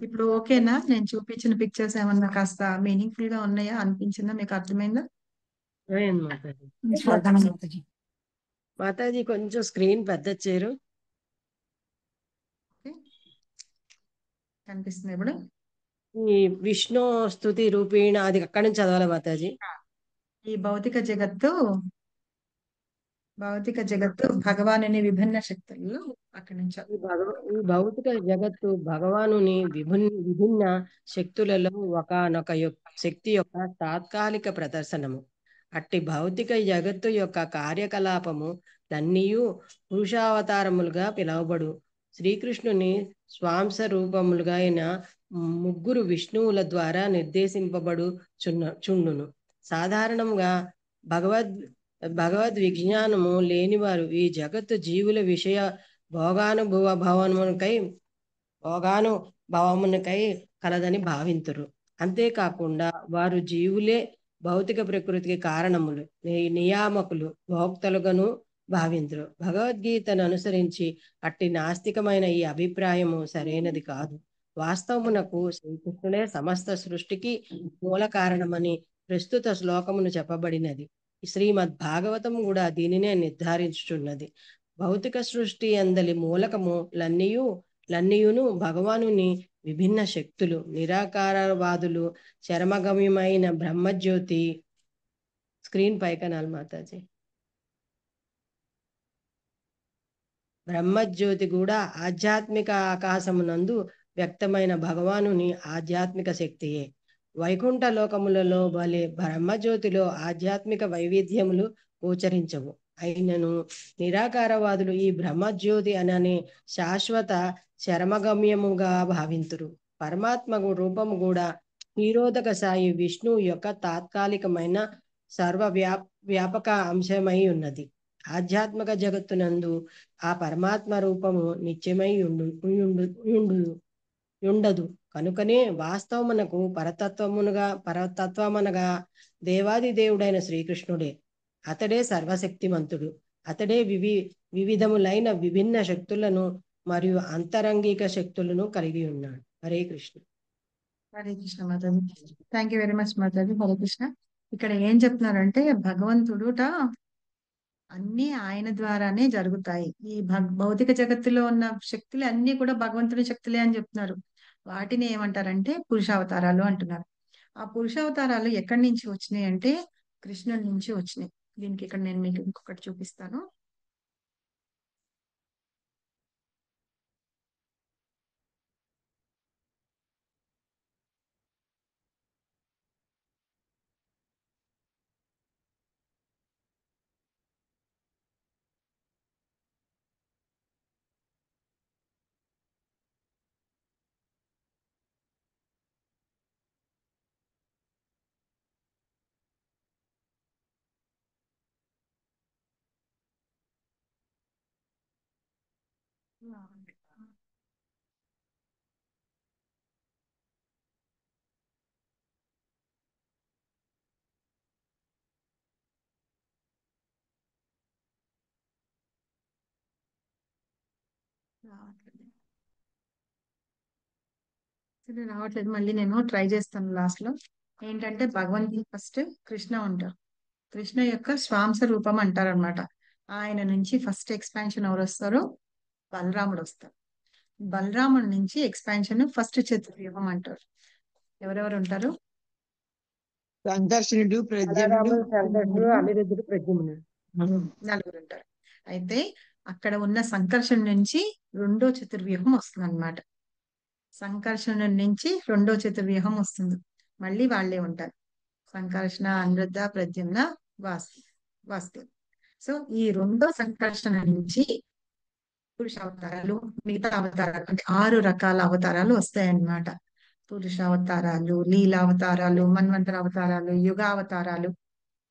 ఇప్పుడు ఓకేనా? నేను చూపించిన పిక్చర్స్ ఏమన్నా కాస్త మీనింగ్ఫుల్ గా ఉన్నాయా, అనిపించిందా, మీకు అర్థమైందా? అయింది మాతాజీ. అర్థమైంది మాతాజీ. మాతాజీ కొంచెం స్క్రీన్ పెద్ద చేరు. ఓకే, కనిపిస్తుంది ఇప్పుడు. ఈ విష్ణు స్తుతి రూపీణ అది అక్కడి నుంచి చదవాలి మాతాజీ. ఈ భౌతిక జగత్తు భగవానుని విభిన్న శక్తులు అక్కడి నుంచి. ఈ భౌతిక జగత్తు భగవానుని విభిన్న శక్తులలో ఒకనొక శక్తి యొక్క తాత్కాలిక ప్రదర్శనము. అట్టి భౌతిక జగత్తు యొక్క కార్యకలాపము లన్నీయు పురుషావతారములుగా పిలువబడు శ్రీకృష్ణుని స్వాంశ రూపములుగా అయిన ముగ్గురు విష్ణువుల ద్వారా నిర్దేశింపబడు చుండును. సాధారణంగా భగవద్ విజ్ఞానము లేనివారు ఈ జగత్తు జీవుల విషయ భోగానుభవమునకై కలదని భావింతురు. అంతేకాకుండా వారు జీవులే భౌతిక ప్రకృతికి కారణములు, నియామకులు, భోక్తలుగాను భావింతురు. భగవద్గీతను అనుసరించి అట్టి నాస్తికమైన ఈ అభిప్రాయము సరైనది కాదు. వాస్తవమునకు శ్రీకృష్ణుడే సమస్త సృష్టికి మూల కారణమని ప్రస్తుత శ్లోకమును చెప్పబడినది. శ్రీమద్ భాగవతం కూడా దీనినే నిర్ధారించుచున్నది. భౌతిక సృష్టి అందలి మూలకము లన్నీయును భగవానుని విభిన్న శక్తులు. నిరాకారవాదులు చరమగమ్యమైన బ్రహ్మజ్యోతి స్క్రీన్ పైకనాలు మాతాజీ. బ్రహ్మజ్యోతి కూడా ఆధ్యాత్మిక ఆకాశమునందు వ్యక్తమైన భగవానుని ఆధ్యాత్మిక శక్తియే. వైకుంఠ లోకములలో వలె బ్రహ్మజ్యోతిలో ఆధ్యాత్మిక వైవిధ్యములు గోచరించవు. అయినను నిరాకారవాదులు ఈ బ్రహ్మజ్యోతి అననే శాశ్వత చరమగమ్యముగా భావింతురు. పరమాత్మ రూపము కూడా నిరోధక సాయి విష్ణువు యొక్క తాత్కాలికమైన వ్యాపక అంశమై ఉన్నది. ఆధ్యాత్మిక జగత్తునందు ఆ పరమాత్మ రూపము నిత్యమై ఉండదు. కనుకనే వాస్తవమునకు పరతత్వమనగా దేవాది దేవుడైన శ్రీకృష్ణుడే. అతడే సర్వశక్తిమంతుడు. అతడే వివిధములైన విభిన్న శక్తులను మరియు అంతరంగిక శక్తులను కలిగి ఉన్నాడు. హరే కృష్ణ. హరే కృష్ణ మాతాజీ. Thank you very much Mataji. హరే కృష్ణ. ఇక్కడ ఏం చెప్తున్నారంటే భగవంతుడుట అన్ని ఆయన ద్వారానే జరుగుతాయి. ఈ భౌతిక జగత్తులో ఉన్న శక్తులు అన్ని కూడా భగవంతుని శక్తులే అని చెప్తున్నారు. వాటిని ఏమంటారంటే పురుషావతారాలు అంటున్నారు. ఆ పురుషావతారాలు ఎక్కడి నుంచి వచ్చినాయి అంటే కృష్ణుడి నుంచి వచ్చినాయి. దీనికి ఇక్కడ నేను మీకు ఇంకొకటి చూపిస్తాను. రావట్లేదు, మళ్ళీ నేను ట్రై చేస్తాను లాస్ట్ లో. ఏంటంటే భగవంతుడు ఫస్ట్ కృష్ణ ఉంటారు. కృష్ణ యొక్క స్వాంశ రూపం అంటారు అనమాట. ఆయన నుంచి ఫస్ట్ ఎక్స్పాన్షన్ ఎవరు వస్తారో బలరాముడు వస్తారు. బలరాముడి నుంచి ఎక్స్పాన్షన్ ఫస్ట్ చతుర్వ్యూహం అంటారు. ఎవరెవరు ఉంటారు? సంకర్షణుడు, ప్రద్యుమ్నుడు, అనిరుద్ధుడు, ప్రద్యుమ్నుడు నలుగురు ఉంటారు. అయితే అక్కడ ఉన్న సంకర్షణ నుంచి రెండో చతుర్వ్యూహం వస్తుంది అనమాట. సంకర్షణ నుంచి రెండో చతుర్వ్యూహం వస్తుంది. మళ్ళీ వాళ్ళే ఉంటారు. సంకర్షణ, అనిరుద్ధ, ప్రద్యుమ్న, వాసు. వాస్తవం. సో ఈ రెండో సంకర్షణ నుంచి పురుష అవతారాలు, మిగతా అవతారాలు అంటే 6 రకాల అవతారాలు వస్తాయన్నమాట. పురుష అవతారాలు, లీలా అవతారాలు, మన్వంతర అవతారాలు, యుగ అవతారాలు,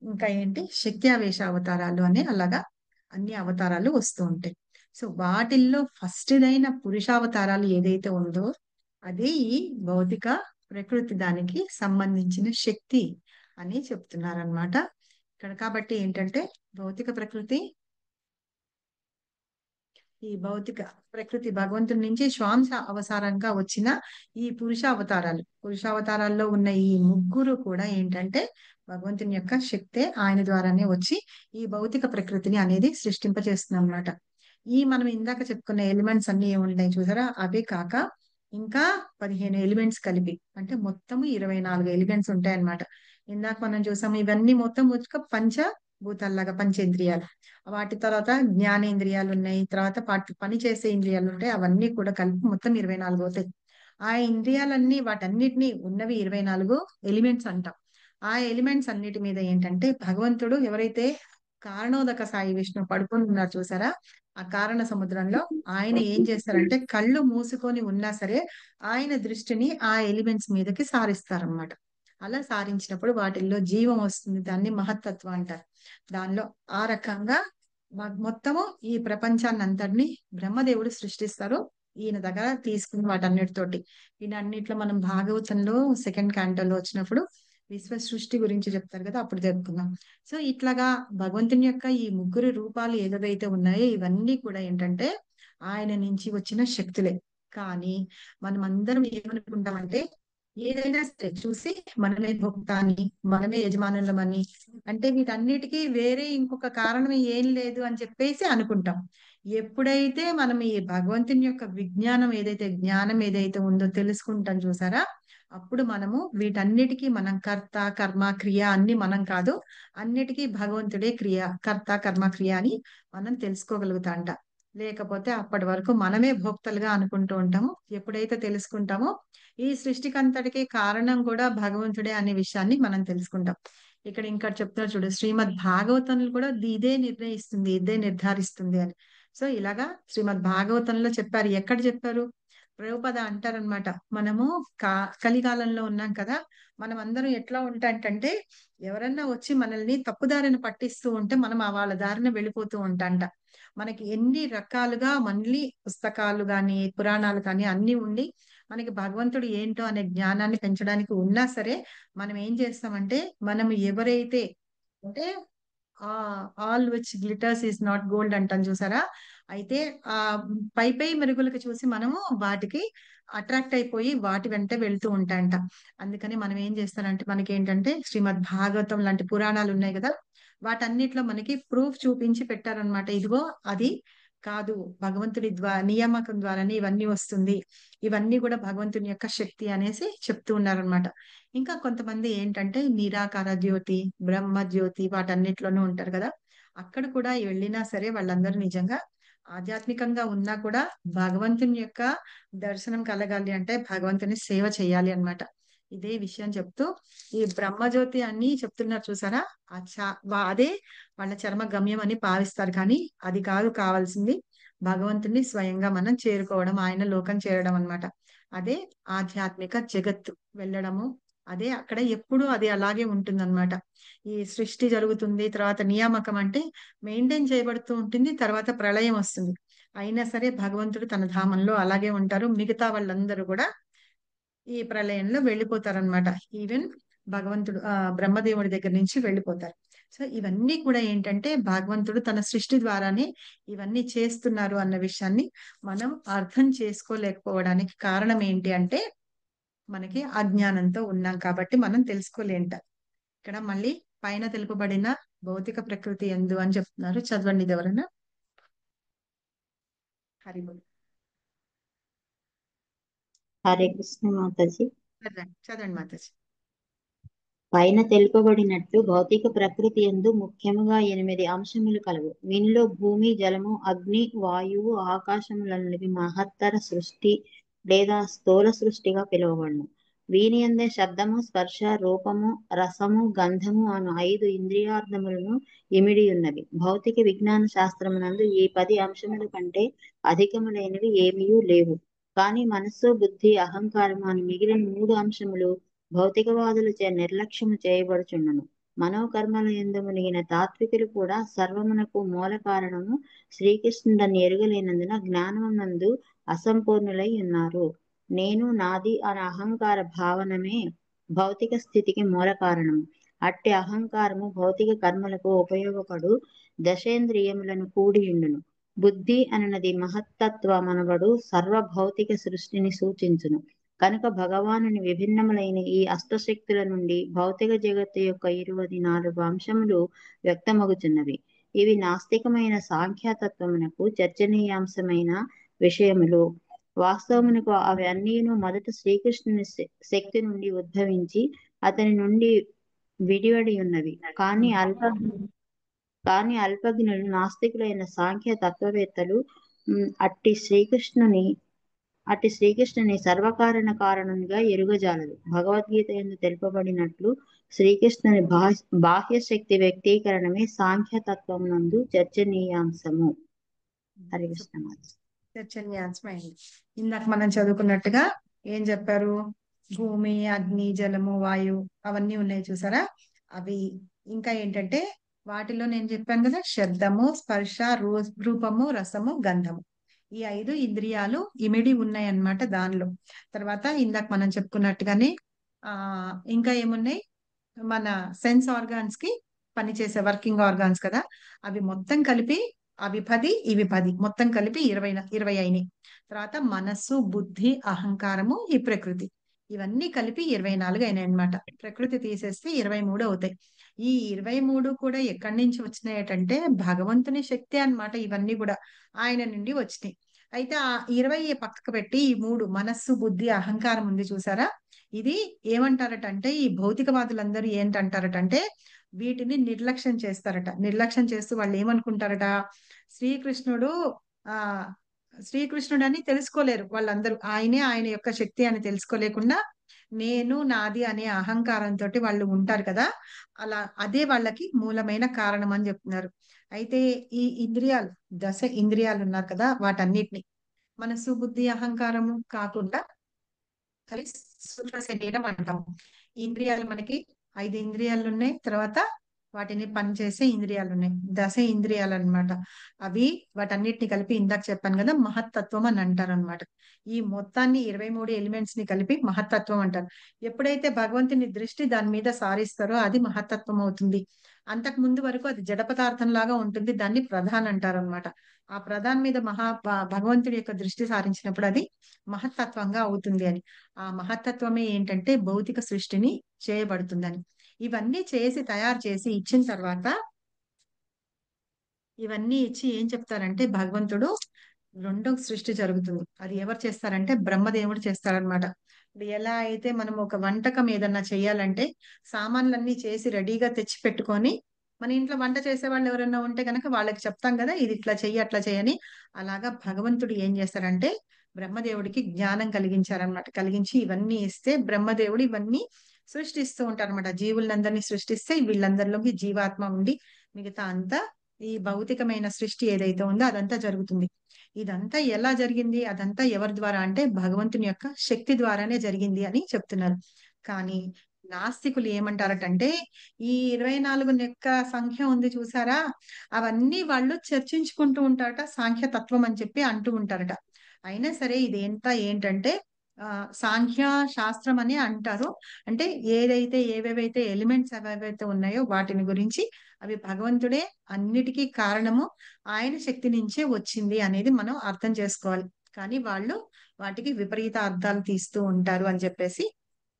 ఇంకా ఏంటి శక్త్యావేశ అవతారాలు అని అలాగా అన్ని అవతారాలు వస్తూ ఉంటాయి. సో వాటిల్లో ఫస్ట్దైన పురుషావతారాలు ఏదైతే ఉందో అది ఈ భౌతిక ప్రకృతి దానికి సంబంధించిన శక్తి అని చెప్తున్నారనమాట ఇక్కడ. కాబట్టి ఏంటంటే భౌతిక ప్రకృతి, ఈ భౌతిక ప్రకృతి భగవంతుడి నుంచి శ్వాంస అవతారంగా వచ్చిన ఈ పురుషావతారాల్లో ఉన్న ఈ ముగ్గురు కూడా ఏంటంటే భగవంతుని యొక్క శక్తే, ఆయన ద్వారానే వచ్చి ఈ భౌతిక ప్రకృతిని అనేది సృష్టింపజేస్తుంది అనమాట. ఈ మనం ఇందాక చెప్పుకున్న ఎలిమెంట్స్ అన్ని ఏముంటాయి చూసారా, అవే కాక ఇంకా 15 ఎలిమెంట్స్ కలిపి అంటే మొత్తము 24 ఎలిమెంట్స్ ఉంటాయన్నమాట. ఇందాక మనం చూసాము ఇవన్నీ మొత్తం వచ్చి పంచభూతాల్లాగా పంచేంద్రియాలు, వాటి తర్వాత జ్ఞానేంద్రియాలు ఉన్నాయి, తర్వాత పని చేసే ఇంద్రియాలు ఉంటాయి, అవన్నీ కూడా కలిపి మొత్తం 24 అవుతాయి. ఆ ఇంద్రియాలన్నీ వాటన్నిటినీ ఉన్నవి 24 ఎలిమెంట్స్ అంటాం. ఆ ఎలిమెంట్స్ అన్నిటి మీద ఏంటంటే భగవంతుడు ఎవరైతే కారణోదక సాయి విష్ణు పడుకొని ఉన్నారు చూసారా, ఆ కారణ సముద్రంలో ఆయన ఏం చేస్తారంటే కళ్ళు మూసుకొని ఉన్నా సరే ఆయన దృష్టిని ఆ ఎలిమెంట్స్ మీదకి సారిస్తారనమాట. అలా సారించినప్పుడు వాటిల్లో జీవం వస్తుంది, దాన్ని మహత్తత్వం అంటారు. దానిలో ఆ రకంగా మొత్తము ఈ ప్రపంచాన్ని అంతటిని బ్రహ్మదేవుడు సృష్టిస్తారు ఈయన దగ్గర తీసుకుని వాటన్నిటితోటి. ఈయనన్నిట్లో మనం భాగవతంలో 2nd cantoలో వచ్చినప్పుడు విశ్వ సృష్టి గురించి చెప్తారు కదా, అప్పుడు చెప్పుకుందాం. సో ఇట్లాగా భగవంతుని యొక్క ఈ ముగ్గురు రూపాలు ఏదైతే ఉన్నాయో ఇవన్నీ కూడా ఏంటంటే ఆయన నుంచి వచ్చిన శక్తులే. కానీ మనం అందరం ఏమనుకుంటామంటే ఏదైనా సరే చూసి మనమే భోక్త అని, మనమే యజమానులమని, అంటే వీటన్నిటికీ వేరే ఇంకొక కారణం ఏం లేదు అని చెప్పేసి అనుకుంటాం. ఎప్పుడైతే మనం ఈ భగవంతుని యొక్క జ్ఞానం ఏదైతే ఉందో తెలుసుకుంటాం చూసారా, అప్పుడు మనము వీటన్నిటికీ మనం కర్త కర్మ క్రియ అన్ని మనం కాదు, అన్నిటికీ భగవంతుడే కర్త కర్మ క్రియ అని మనం తెలుసుకోగలుగుతాంట. లేకపోతే అప్పటి వరకు మనమే భోక్తలుగా అనుకుంటూ ఉంటాము. ఎప్పుడైతే తెలుసుకుంటామో ఈ సృష్టికంతటికి కారణం కూడా భగవంతుడే అనే విషయాన్ని మనం తెలుసుకుంటాం. ఇక్కడ ఇంకా చెప్తున్నారు చూడు, శ్రీమద్ భాగవతంలో కూడా ఇదే నిర్ణయిస్తుంది, ఇదే నిర్ధారిస్తుంది అని. సో ఇలాగా శ్రీమద్ భాగవతంలో చెప్పారు. ఎక్కడ చెప్పారు? ప్రభుపద అంటారనమాట, మనము కలికాలంలో ఉన్నాం కదా, మనం అందరం ఎట్లా ఉంటాంటే ఎవరన్నా వచ్చి మనల్ని తప్పుదారిన పట్టిస్తూ ఉంటే మనం వాళ్ళ దారిన వెళ్ళిపోతూ ఉంటాంట. మనకి ఎన్ని రకాలుగా మళ్ళీ పుస్తకాలు గాని పురాణాలు కానీ అన్ని ఉండి మనకి భగవంతుడు ఏంటో అనే జ్ఞానాన్ని పెంచడానికి ఉన్నా సరే మనం ఏం చేస్తామంటే మనం ఎవరైతే అంటే all which glitters is not gold అంటాం చూసారా, అయితే ఆ పై మెరుగులకు చూసి మనము వాటికి అట్రాక్ట్ అయిపోయి వాటి వెంట వెళ్తూ ఉంటాయంట. అందుకని మనం ఏం చేస్తారంటే మనకి ఏంటంటే శ్రీమద్ భాగవతం లాంటి పురాణాలు ఉన్నాయి కదా, వాటన్నిటిలో మనకి ప్రూఫ్ చూపించి పెట్టారనమాట. ఇదిగో అది కాదు, భగవంతుడి నియామకం ద్వారానే ఇవన్నీ వస్తుంది, ఇవన్నీ కూడా భగవంతుని యొక్క శక్తి అనేసి చెప్తూ ఉన్నారనమాట. ఇంకా కొంతమంది ఏంటంటే నిరాకార జ్యోతి, బ్రహ్మ జ్యోతి వాటన్నిటిలోనూ ఉంటారు కదా, అక్కడ కూడా వెళ్ళినా సరే వాళ్ళందరూ నిజంగా ఆధ్యాత్మికంగా ఉన్నా కూడా భగవంతుని యొక్క దర్శనం కలగాలి అంటే భగవంతుని సేవ చేయాలి అన్నమాట. ఇదే విషయం చెప్తూ ఈ బ్రహ్మజ్యోతి అని చెప్తున్నారు చూసారా, అదే వాళ్ళ చర్మ గమ్యం అని భావిస్తారు. కానీ అది కాదు కావాల్సింది, భగవంతుని స్వయంగా మనం చేరుకోవడం, ఆయన లోకం చేరడం అన్నమాట. అదే ఆధ్యాత్మిక జగత్తు వెళ్ళడము, అదే అక్కడ ఎప్పుడు అది అలాగే ఉంటుందన్నమాట. ఈ సృష్టి జరుగుతుంది, తర్వాత నియామకం అంటే మెయింటైన్ చేయబడుతూ ఉంటుంది, తర్వాత ప్రళయం వస్తుంది. అయినా సరే భగవంతుడు తన ధామంలో అలాగే ఉంటారు, మిగతా వాళ్ళందరూ కూడా ఈ ప్రళయంలో వెళ్ళిపోతారనమాట. ఈవెన్ భగవంతుడు బ్రహ్మదేవుడి దగ్గర నుంచి వెళ్ళిపోతారు. సో ఇవన్నీ కూడా ఏంటంటే భగవంతుడు తన సృష్టి ద్వారానే ఇవన్నీ చేస్తున్నారు అన్న విషయాన్ని మనం అర్థం చేసుకోలేకపోవడానికి కారణం ఏంటి అంటే మనకి అజ్ఞానంతో ఉన్నాం కాబట్టి మనం తెలుసుకోలేంట. ఇక్కడ మళ్ళీ పైన తెలుపబడిన భౌతిక ప్రకృతి ఎందు అని చెప్తున్నారు. చదవండి ఇది ఎవరైనా. హరిబోల్. హరే కృష్ణ మాతాజీ. చదవండి మాతాజీ. పైన తెలుపబడినట్లు భౌతిక ప్రకృతి యందు ముఖ్యముగా 8 అంశములు కలవు. వీనిలో భూమి, జలము, అగ్ని, వాయువు, ఆకాశములన్నవి మహత్తర సృష్టి లేదా స్థూల సృష్టిగా పిలువబడును. వీని అందే శబ్దము, స్పర్శ, రూపము, రసము, గంధము అను 5 ఇంద్రియార్థములను ఇమిడి ఉన్నవి. భౌతిక విజ్ఞాన శాస్త్రమునందు ఈ 10 అంశముల కంటే అధికములైనవి ఏమీయూ లేవు. కానీ మనస్సు, బుద్ధి, అహంకారము అని మిగిలిన 3 అంశములు భౌతికవాదులచే నిర్లక్ష్యము చేయబడుచుండును. మనోకర్మల యందు మునిగిన తాత్వికులు కూడా సర్వమునకు మూల కారణము శ్రీకృష్ణుడని ఎరుగలేనందున జ్ఞానమునందు అసంపూర్ణులై ఉన్నారు. నేను, నాది అనే అహంకార భావనమే భౌతిక స్థితికి మూల కారణము. అట్టి అహంకారము భౌతిక కర్మలకు ఉపయోగపడు దశేంద్రియములను కూడియుండును. బుద్ధి అనునది మహత్తత్వమనబడు సర్వ భౌతిక సృష్టిని సూచించును. కనుక భగవానుని విభిన్నములైన ఈ అష్టశక్తుల నుండి భౌతిక జగత్తు యొక్క 24 అంశములు వ్యక్తమగుచున్నవి. ఇవి నాస్తికమైన సాంఖ్యతత్వమునకు చర్చనీయాంశమైన విషయములు. వాస్తవమునకు అవి అన్నీను మొదట శ్రీకృష్ణుని శక్తి నుండి ఉద్భవించి అతని నుండి విడివడి ఉన్నవి. కానీ అల్పజ్ఞులు నాస్తికులైన సాంఖ్య తత్వవేత్తలు అట్టి శ్రీకృష్ణుని సర్వకారణ కారణంగా ఎరుగజాలరు. భగవద్గీత యందు తెలుపబడినట్లు శ్రీకృష్ణుని బాహ్య శక్తి వ్యక్తీకరణమే సాంఖ్యతత్వం నందు చర్చనీయాంశము. హరి కృష్ణ మాత. చర్చనీయాంశమైంది. ఇందాక మనం చదువుకున్నట్టుగా ఏం చెప్పారు? భూమి, అగ్ని, జలము, వాయువు అవన్నీ ఉన్నాయి చూసారా? అవి ఇంకా ఏంటంటే వాటిలో నేను చెప్పాను కదా, శబ్దము, స్పర్శ, రూపము, రసము, గంధము, ఈ 5 ఇంద్రియాలు ఇమిడి ఉన్నాయి అన్నమాట దానిలో. తర్వాత ఇందాక మనం చెప్పుకున్నట్టుగానే ఇంకా ఏమున్నాయి? మన సెన్స్ ఆర్గాన్స్ కి పనిచేసే వర్కింగ్ ఆర్గాన్స్ కదా, అవి మొత్తం కలిపి అవి 10, ఇవి 10, మొత్తం కలిపి 20 అయినాయి. తర్వాత మనస్సు, బుద్ధి, అహంకారము, ఈ ప్రకృతి, ఇవన్నీ కలిపి 24 అయినాయి అన్నమాట. ప్రకృతి తీసేస్తే 23 అవుతాయి. ఈ 23 కూడా ఎక్కడి నుంచి వచ్చినాయటంటే భగవంతుని శక్తి అన్నమాట. ఇవన్నీ కూడా ఆయన నుండి వచ్చినాయి. అయితే ఆ 20 పక్కకు పెట్టి ఈ 3 మనస్సు, బుద్ధి, అహంకారం ఉంది చూసారా? ఇది ఏమంటారటంటే ఈ భౌతికవాదులందరూ ఏంటంటారటంటే వీటిని నిర్లక్ష్యం చేస్తారట. నిర్లక్ష్యం చేస్తూ వాళ్ళు ఏమనుకుంటారట, శ్రీకృష్ణుడు అని తెలుసుకోలేరు వాళ్ళందరూ. ఆయన యొక్క శక్తి అని తెలుసుకోలేకుండా నేను, నాది అనే అహంకారంతో వాళ్ళు ఉంటారు కదా, అలా అదే వాళ్ళకి మూలమైన కారణం అని చెప్తున్నారు. అయితే ఈ ఇంద్రియాలు, 10 ఇంద్రియాలు ఉన్నారు కదా, వాటన్నిటిని మనసు, బుద్ధి, అహంకారము కాకుండా సూక్ష్మ శరీరం అంటాము. ఇంద్రియాలు మనకి 5 ఇంద్రియాలు ఉన్నాయి. తర్వాత వాటిని పనిచేసే ఇంద్రియాలు ఉన్నాయి, 10 ఇంద్రియాలు అన్నమాట. అవి వాటన్నిటిని కలిపి ఇందాక చెప్పాను కదా మహత్తత్వం అని అంటారు అనమాట. ఈ మొత్తాన్ని 23 ఎలిమెంట్స్ ని కలిపి మహత్తత్వం అంటారు. ఎప్పుడైతే భగవంతుని దృష్టి దాని మీద సారిస్తారో అది మహత్తత్వం అవుతుంది. అంతకు ముందు వరకు అది జడ పదార్థం లాగా ఉంటుంది, దాన్ని ప్రధాన్ అంటారు అనమాట. ఆ ప్రధాన్ మీద భగవంతుడి యొక్క దృష్టి సారించినప్పుడు అది మహత్తత్వంగా అవుతుంది అని. ఆ మహత్తత్వమే ఏంటంటే భౌతిక సృష్టిని చేయబడుతుందని. ఇవన్నీ చేసి తయారు చేసి ఇచ్చిన తర్వాత ఇవన్నీ ఇచ్చి ఏం చెప్తారంటే భగవంతుడు రెండో సృష్టి జరుగుతుంది. అది ఎవరు చేస్తారంటే బ్రహ్మదేవుడు చేస్తారనమాట. ఎలా అయితే మనం ఒక వంటకం ఏదన్నా చేయాలంటే సామాన్లన్నీ చేసి రెడీగా తెచ్చి పెట్టుకొని మన ఇంట్లో వంట చేసే వాళ్ళు ఎవరైనా ఉంటే కనుక వాళ్ళకి చెప్తాం కదా ఇది ఇట్లా చెయ్యి అట్లా చేయని. అలాగా భగవంతుడు ఏం చేస్తారంటే బ్రహ్మదేవుడికి జ్ఞానం కలిగించారనమాట. కలిగించి ఇవన్నీ ఇస్తే బ్రహ్మదేవుడు ఇవన్నీ సృష్టిస్తూ ఉంటారనమాట. జీవులందరినీ సృష్టిస్తే వీళ్ళందరిలోకి జీవాత్మ ఉండి మిగతా అంతా ఈ భౌతికమైన సృష్టి ఏదైతే ఉందో అదంతా జరుగుతుంది. ఇదంతా ఎలా జరిగింది, అదంతా ఎవరి ద్వారా అంటే భగవంతుని యొక్క శక్తి ద్వారానే జరిగింది అని చెప్తున్నారు. కానీ నాస్తికులు ఏమంటారటంటే ఈ 24 యొక్క సంఖ్య ఉంది చూసారా, అవన్నీ వాళ్ళు చర్చించుకుంటూ ఉంటారట, సాంఖ్య తత్వం అని చెప్పి అంటూ ఉంటారట. అయినా సరే ఇదేంతా ఏంటంటే సాంఖ్య శాస్త్రం అని అంటారు. అంటే ఏవేవైతే ఎలిమెంట్స్ ఏవేవైతే ఉన్నాయో వాటిని గురించి అవి భగవంతుడే అన్నిటికీ కారణము, ఆయన శక్తి నుంచే వచ్చింది అనేది మనం అర్థం చేసుకోవాలి. కానీ వాళ్ళు వాటికి విపరీత అర్థాలు తీస్తూ ఉంటారు అని చెప్పేసి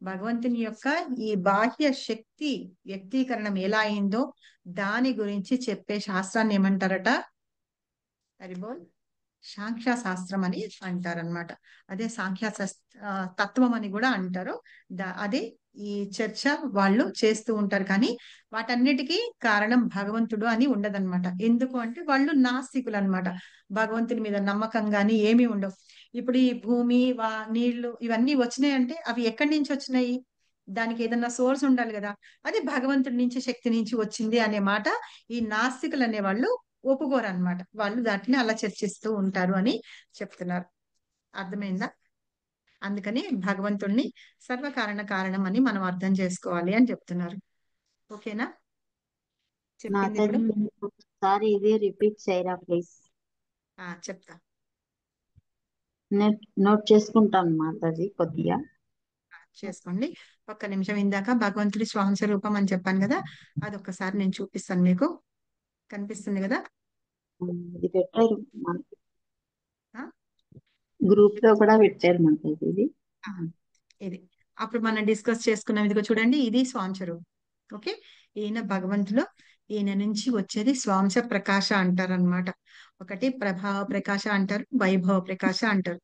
భగవంతుని యొక్క ఈ బాహ్య శక్తి వ్యక్తీకరణం ఎలా అయిందో దాని గురించి చెప్పే శాస్త్రాన్ని ఏమంటారట? హరిబోల్. సాంఖ్య శాస్త్రం అని అంటారనమాట. అదే తత్వం అని కూడా అంటారు. అదే ఈ చర్చ వాళ్ళు చేస్తూ ఉంటారు. కానీ వాటన్నిటికీ కారణం భగవంతుడు అని ఉండదన్నమాట. ఎందుకు అంటే వాళ్ళు నాస్తికులు అనమాట. భగవంతుని మీద నమ్మకం గాని ఏమీ ఉండవు. ఇప్పుడు ఈ భూమి నీళ్లు ఇవన్నీ వచ్చినాయంటే అవి ఎక్కడి నుంచి వచ్చినాయి? దానికి ఏదన్నా సోర్స్ ఉండాలి కదా. అది భగవంతుడి నుంచి, శక్తి నుంచి వచ్చింది అనే మాట ఈ నాస్తికులు అనే వాళ్ళు ఒప్పుకోరు అనమాట. వాళ్ళు దాటిని అలా చర్చిస్తూ ఉంటారు అని చెప్తున్నారు. అర్థమైందా? అందుకని భగవంతుణ్ణి సర్వకారణ కారణం అని మనం అర్థం చేసుకోవాలి అని చెప్తున్నారు. ఓకేనా? చెప్పింది ఇప్పుడు మాతాజీ ఒకసారి ఇది రిపీట్ చేయరా ప్లీజ్? చెప్తా. నోట్ చేసుకుంటాను మాతాజీ కొద్దిగా. చేసుకోండి. ఒక్క నిమిషం. ఇందాక భగవంతుడి స్వాంశ రూపం అని చెప్పాను కదా, అది ఒక్కసారి నేను చూపిస్తాను మీకు. కనిపిస్తుంది కదా? ఇది పెట్టారు గ్రూప్ లో కూడా పెట్టారు మాతాజీ ఇది. ఇది అప్పుడు మనం డిస్కస్ చేసుకున్నాం. ఇదిగో చూడండి, ఇది స్వాంశ రూపం. ఓకే, ఈయన భగవంతుడు. ఈయన నుంచి వచ్చేది స్వాంశ ప్రకాశ అంటారు అనమాట. ఒకటి ప్రభావ ప్రకాశ అంటారు, వైభవ ప్రకాశ అంటారు.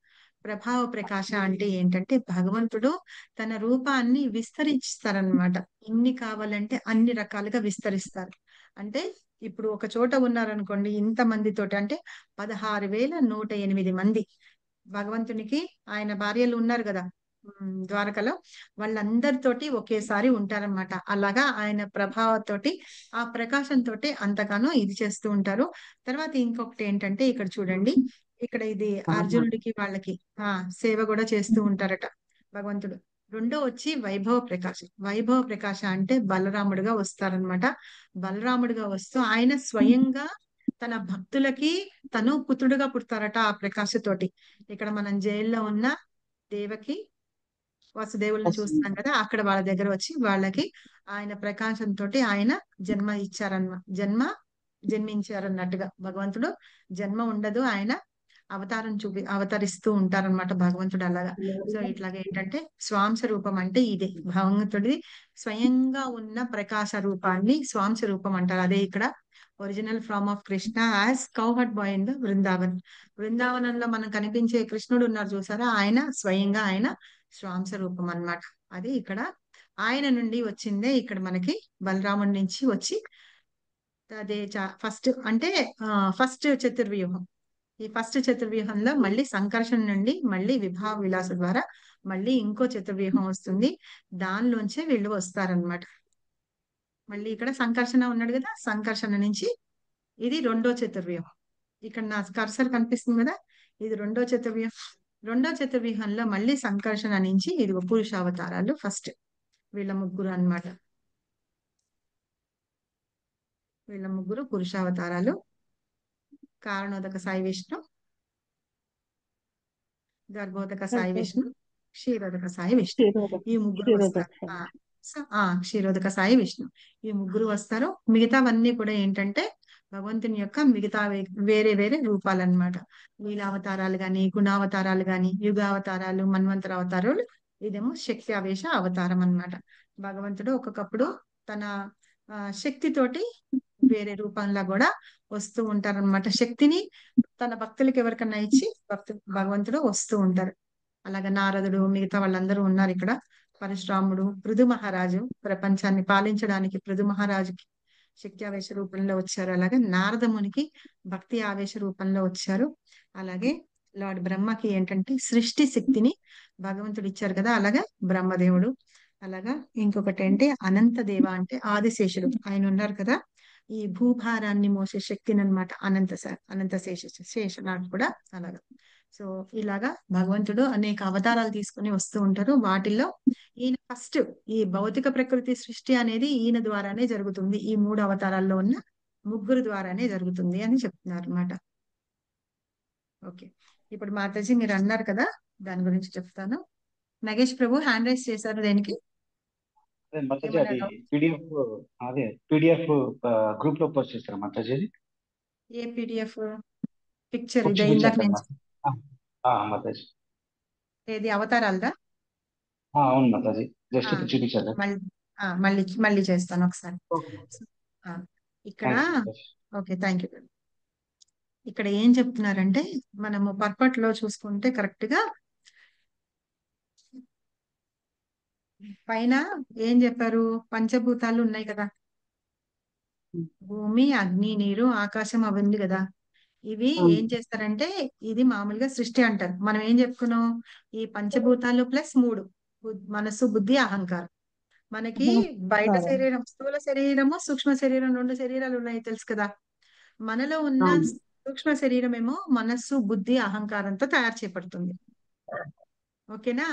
ప్రభావ ప్రకాశ అంటే ఏంటంటే భగవంతుడు తన రూపాన్ని విస్తరిస్తారనమాట. ఎన్ని కావాలంటే అన్ని రకాలుగా విస్తరిస్తారు. అంటే ఇప్పుడు ఒక చోట ఉన్నారనుకోండి, ఇంత మందితోటి, అంటే 16,108 మంది భగవంతునికి ఆయన భార్యలు ఉన్నారు కదా ద్వారకలో, వాళ్ళందరితోటి ఒకేసారి ఉంటారన్నమాట. అలాగా ఆయన ప్రభావంతోటి, ఆ ప్రకాశంతో అంతగానో ఇది చేస్తూ ఉంటారు. తర్వాత ఇంకొకటి ఏంటంటే ఇక్కడ చూడండి, ఇక్కడ ఇది అర్జునుడికి వాళ్ళకి సేవ కూడా చేస్తూ ఉంటారట భగవంతుడు. రెండో వచ్చి వైభవ ప్రకాశ. వైభవ ప్రకాశ అంటే బలరాముడుగా వస్తారనమాట. బలరాముడుగా వస్తూ ఆయన స్వయంగా తన భక్తులకి తను పుత్రుడుగా పుడతారట ఆ ప్రకాశతోటి. ఇక్కడ మనం జైల్లో ఉన్న దేవకి వాసుదేవులను చూస్తున్నాం కదా, అక్కడ వాళ్ళ దగ్గర వచ్చి వాళ్ళకి ఆయన ప్రకాశంతో ఆయన జన్మించారన్నట్టుగా. భగవంతుడు జన్మ ఉండదు, ఆయన అవతరిస్తూ ఉంటారన్నమాట భగవంతుడు అలాగా. సో ఇట్లాగా ఏంటంటే స్వాంశ రూపం అంటే ఇదే, భగవంతుడి స్వయంగా ఉన్న ప్రకాశ రూపాన్ని స్వాంశ రూపం అంటారు. అదే ఇక్కడ original form of Krishna as cowherd boy in the Brindavan. బృందావనంలో మనం కనిపించే కృష్ణుడు ఉన్నారు చూసారా, ఆయన స్వయంగా ఆయన స్వాంశ రూపం అన్నమాట. అది ఇక్కడ ఆయన నుండి వచ్చిందే ఇక్కడ మనకి బలరాముడి నుంచి వచ్చి అదే ఫస్ట్ అంటే ఫస్ట్ చతుర్వ్యూహం. ఈ ఫస్ట్ చతుర్వ్యూహంలో మళ్ళీ సంకర్షణ నుండి మళ్ళీ విభావ విలాస ద్వారా మళ్ళీ ఇంకో చతుర్వ్యూహం వస్తుంది. దానిలోంచే వీళ్ళు వస్తారనమాట. మళ్ళీ ఇక్కడ సంకర్షణ ఉన్నాడు కదా, సంకర్షణ నుంచి ఇది రెండో చతుర్వ్యూహం. ఇక్కడ నా కర్సర్ కనిపిస్తుంది కదా, ఇది రెండో చతుర్వ్యూహం. రెండో చతుర్వ్యూహంలో మళ్ళీ సంకర్షణ నుంచి ఇది పురుషావతారాలు ఫస్ట్. వీళ్ళ ముగ్గురు అన్నమాట. వీళ్ళ ముగ్గురు పురుషావతారాలు. కారణోదక సాయి విష్ణు, గర్భోదక సాయి విష్ణు, క్షీరోదక సాయి విష్ణు. ఈ ముగ్గురు వస్తారు. క్షీరోదక సాయి విష్ణు ఈ ముగ్గురు వస్తారు. మిగతావన్నీ కూడా ఏంటంటే భగవంతుని యొక్క మిగతా వేరే వేరే రూపాలన్నమాట. లీలావతారాలు గాని, గుణావతారాలు గాని, యుగావతారాలు, మన్వంతర అవతారాలు. ఇదేమో శక్తి ఆవేశ అవతారం అన్నమాట. భగవంతుడు ఒక్కొక్కప్పుడు తన శక్తితోటి వేరే రూపంలో కూడా వస్తూ ఉంటారన్నమాట. శక్తిని తన భక్తులకి ఎవరికన్నా ఇచ్చి భగవంతుడు వస్తూ ఉంటారు. అలాగే నారదుడు, మిగతా వాళ్ళందరూ ఉన్నారు ఇక్కడ. పరశురాముడు, పృథు మహారాజు ప్రపంచాన్ని పాలించడానికి పృథు మహారాజుకి శక్తి ఆవేశ రూపంలో వచ్చారు. అలాగే నారదమునికి భక్తి ఆవేశ రూపంలో వచ్చారు. అలాగే లార్డ్ బ్రహ్మకి ఏంటంటే సృష్టి శక్తిని భగవంతుడు ఇచ్చారు కదా, అలాగే బ్రహ్మదేవుడు. అలాగా ఇంకొకటి ఏంటి అనంత దేవ అంటే ఆదిశేషుడు, ఆయన ఉన్నారు కదా, ఈ భూభారాన్ని మోసే శక్తిని అనమాట. అనంత శేషనాడు కూడా అలాగా. సో ఇలాగా భగవంతుడు అనేక అవతారాలు తీసుకుని వస్తూ ఉంటారు. వాటిల్లో ఈయన ఫస్ట్ ఈ భౌతిక ప్రకృతి సృష్టి అనేది ఈయన ద్వారానే జరుగుతుంది. ఈ 3 అవతారాల్లో ఉన్న ముగ్గురు ద్వారానే జరుగుతుంది అని చెప్తున్నారు అనమాట. ఓకే, ఇప్పుడు మాతాజీ మీరు అన్నారు కదా, దాని గురించి చెప్తాను. నగేష్ ప్రభు హ్యాండ్ రైస్ చేశారు దేనికి? మాతాజీ అది పీడిఎఫ్ గ్రూప్ లో పోస్ట్ చేస్తారా మాతాజీ? ఏ పీడిఎఫ్? పిక్చర్ ఇదే ఇందాక నేను మాతాజీ. ఏది అవతారాలదా? అవును మాతాజీ, జస్ట్ ఇప్పుడు చూపించారు. మళ్ళీ చేస్తాను ఒకసారి. ఇక్కడ ఓకే, థ్యాంక్ యూ. ఇక్కడ ఏం చెప్తున్నారంటే మనము పర్పట్లో చూసుకుంటే కరెక్ట్ గా పైన ఏం చెప్పారు, పంచభూతాలు ఉన్నాయి కదా, భూమి అగ్ని నీరు ఆకాశం అవన్నీ కదా. ఇవి ఏం చేస్తారంటే ఇది మామూలుగా సృష్టి అంటారు. మనం ఏం చెప్పుకున్నాం, ఈ పంచభూతాలు ప్లస్ మూడు, మనస్సు బుద్ధి అహంకారం. మనకి బయట శరీరం, స్థూల శరీరము సూక్ష్మ శరీరం, రెండు శరీరాలు ఉన్నాయి తెలుసు కదా. మనలో ఉన్న సూక్ష్మ శరీరం ఏమో మనస్సు బుద్ధి అహంకారంతో తయారు చేయబడుతుంది. ఓకేనా.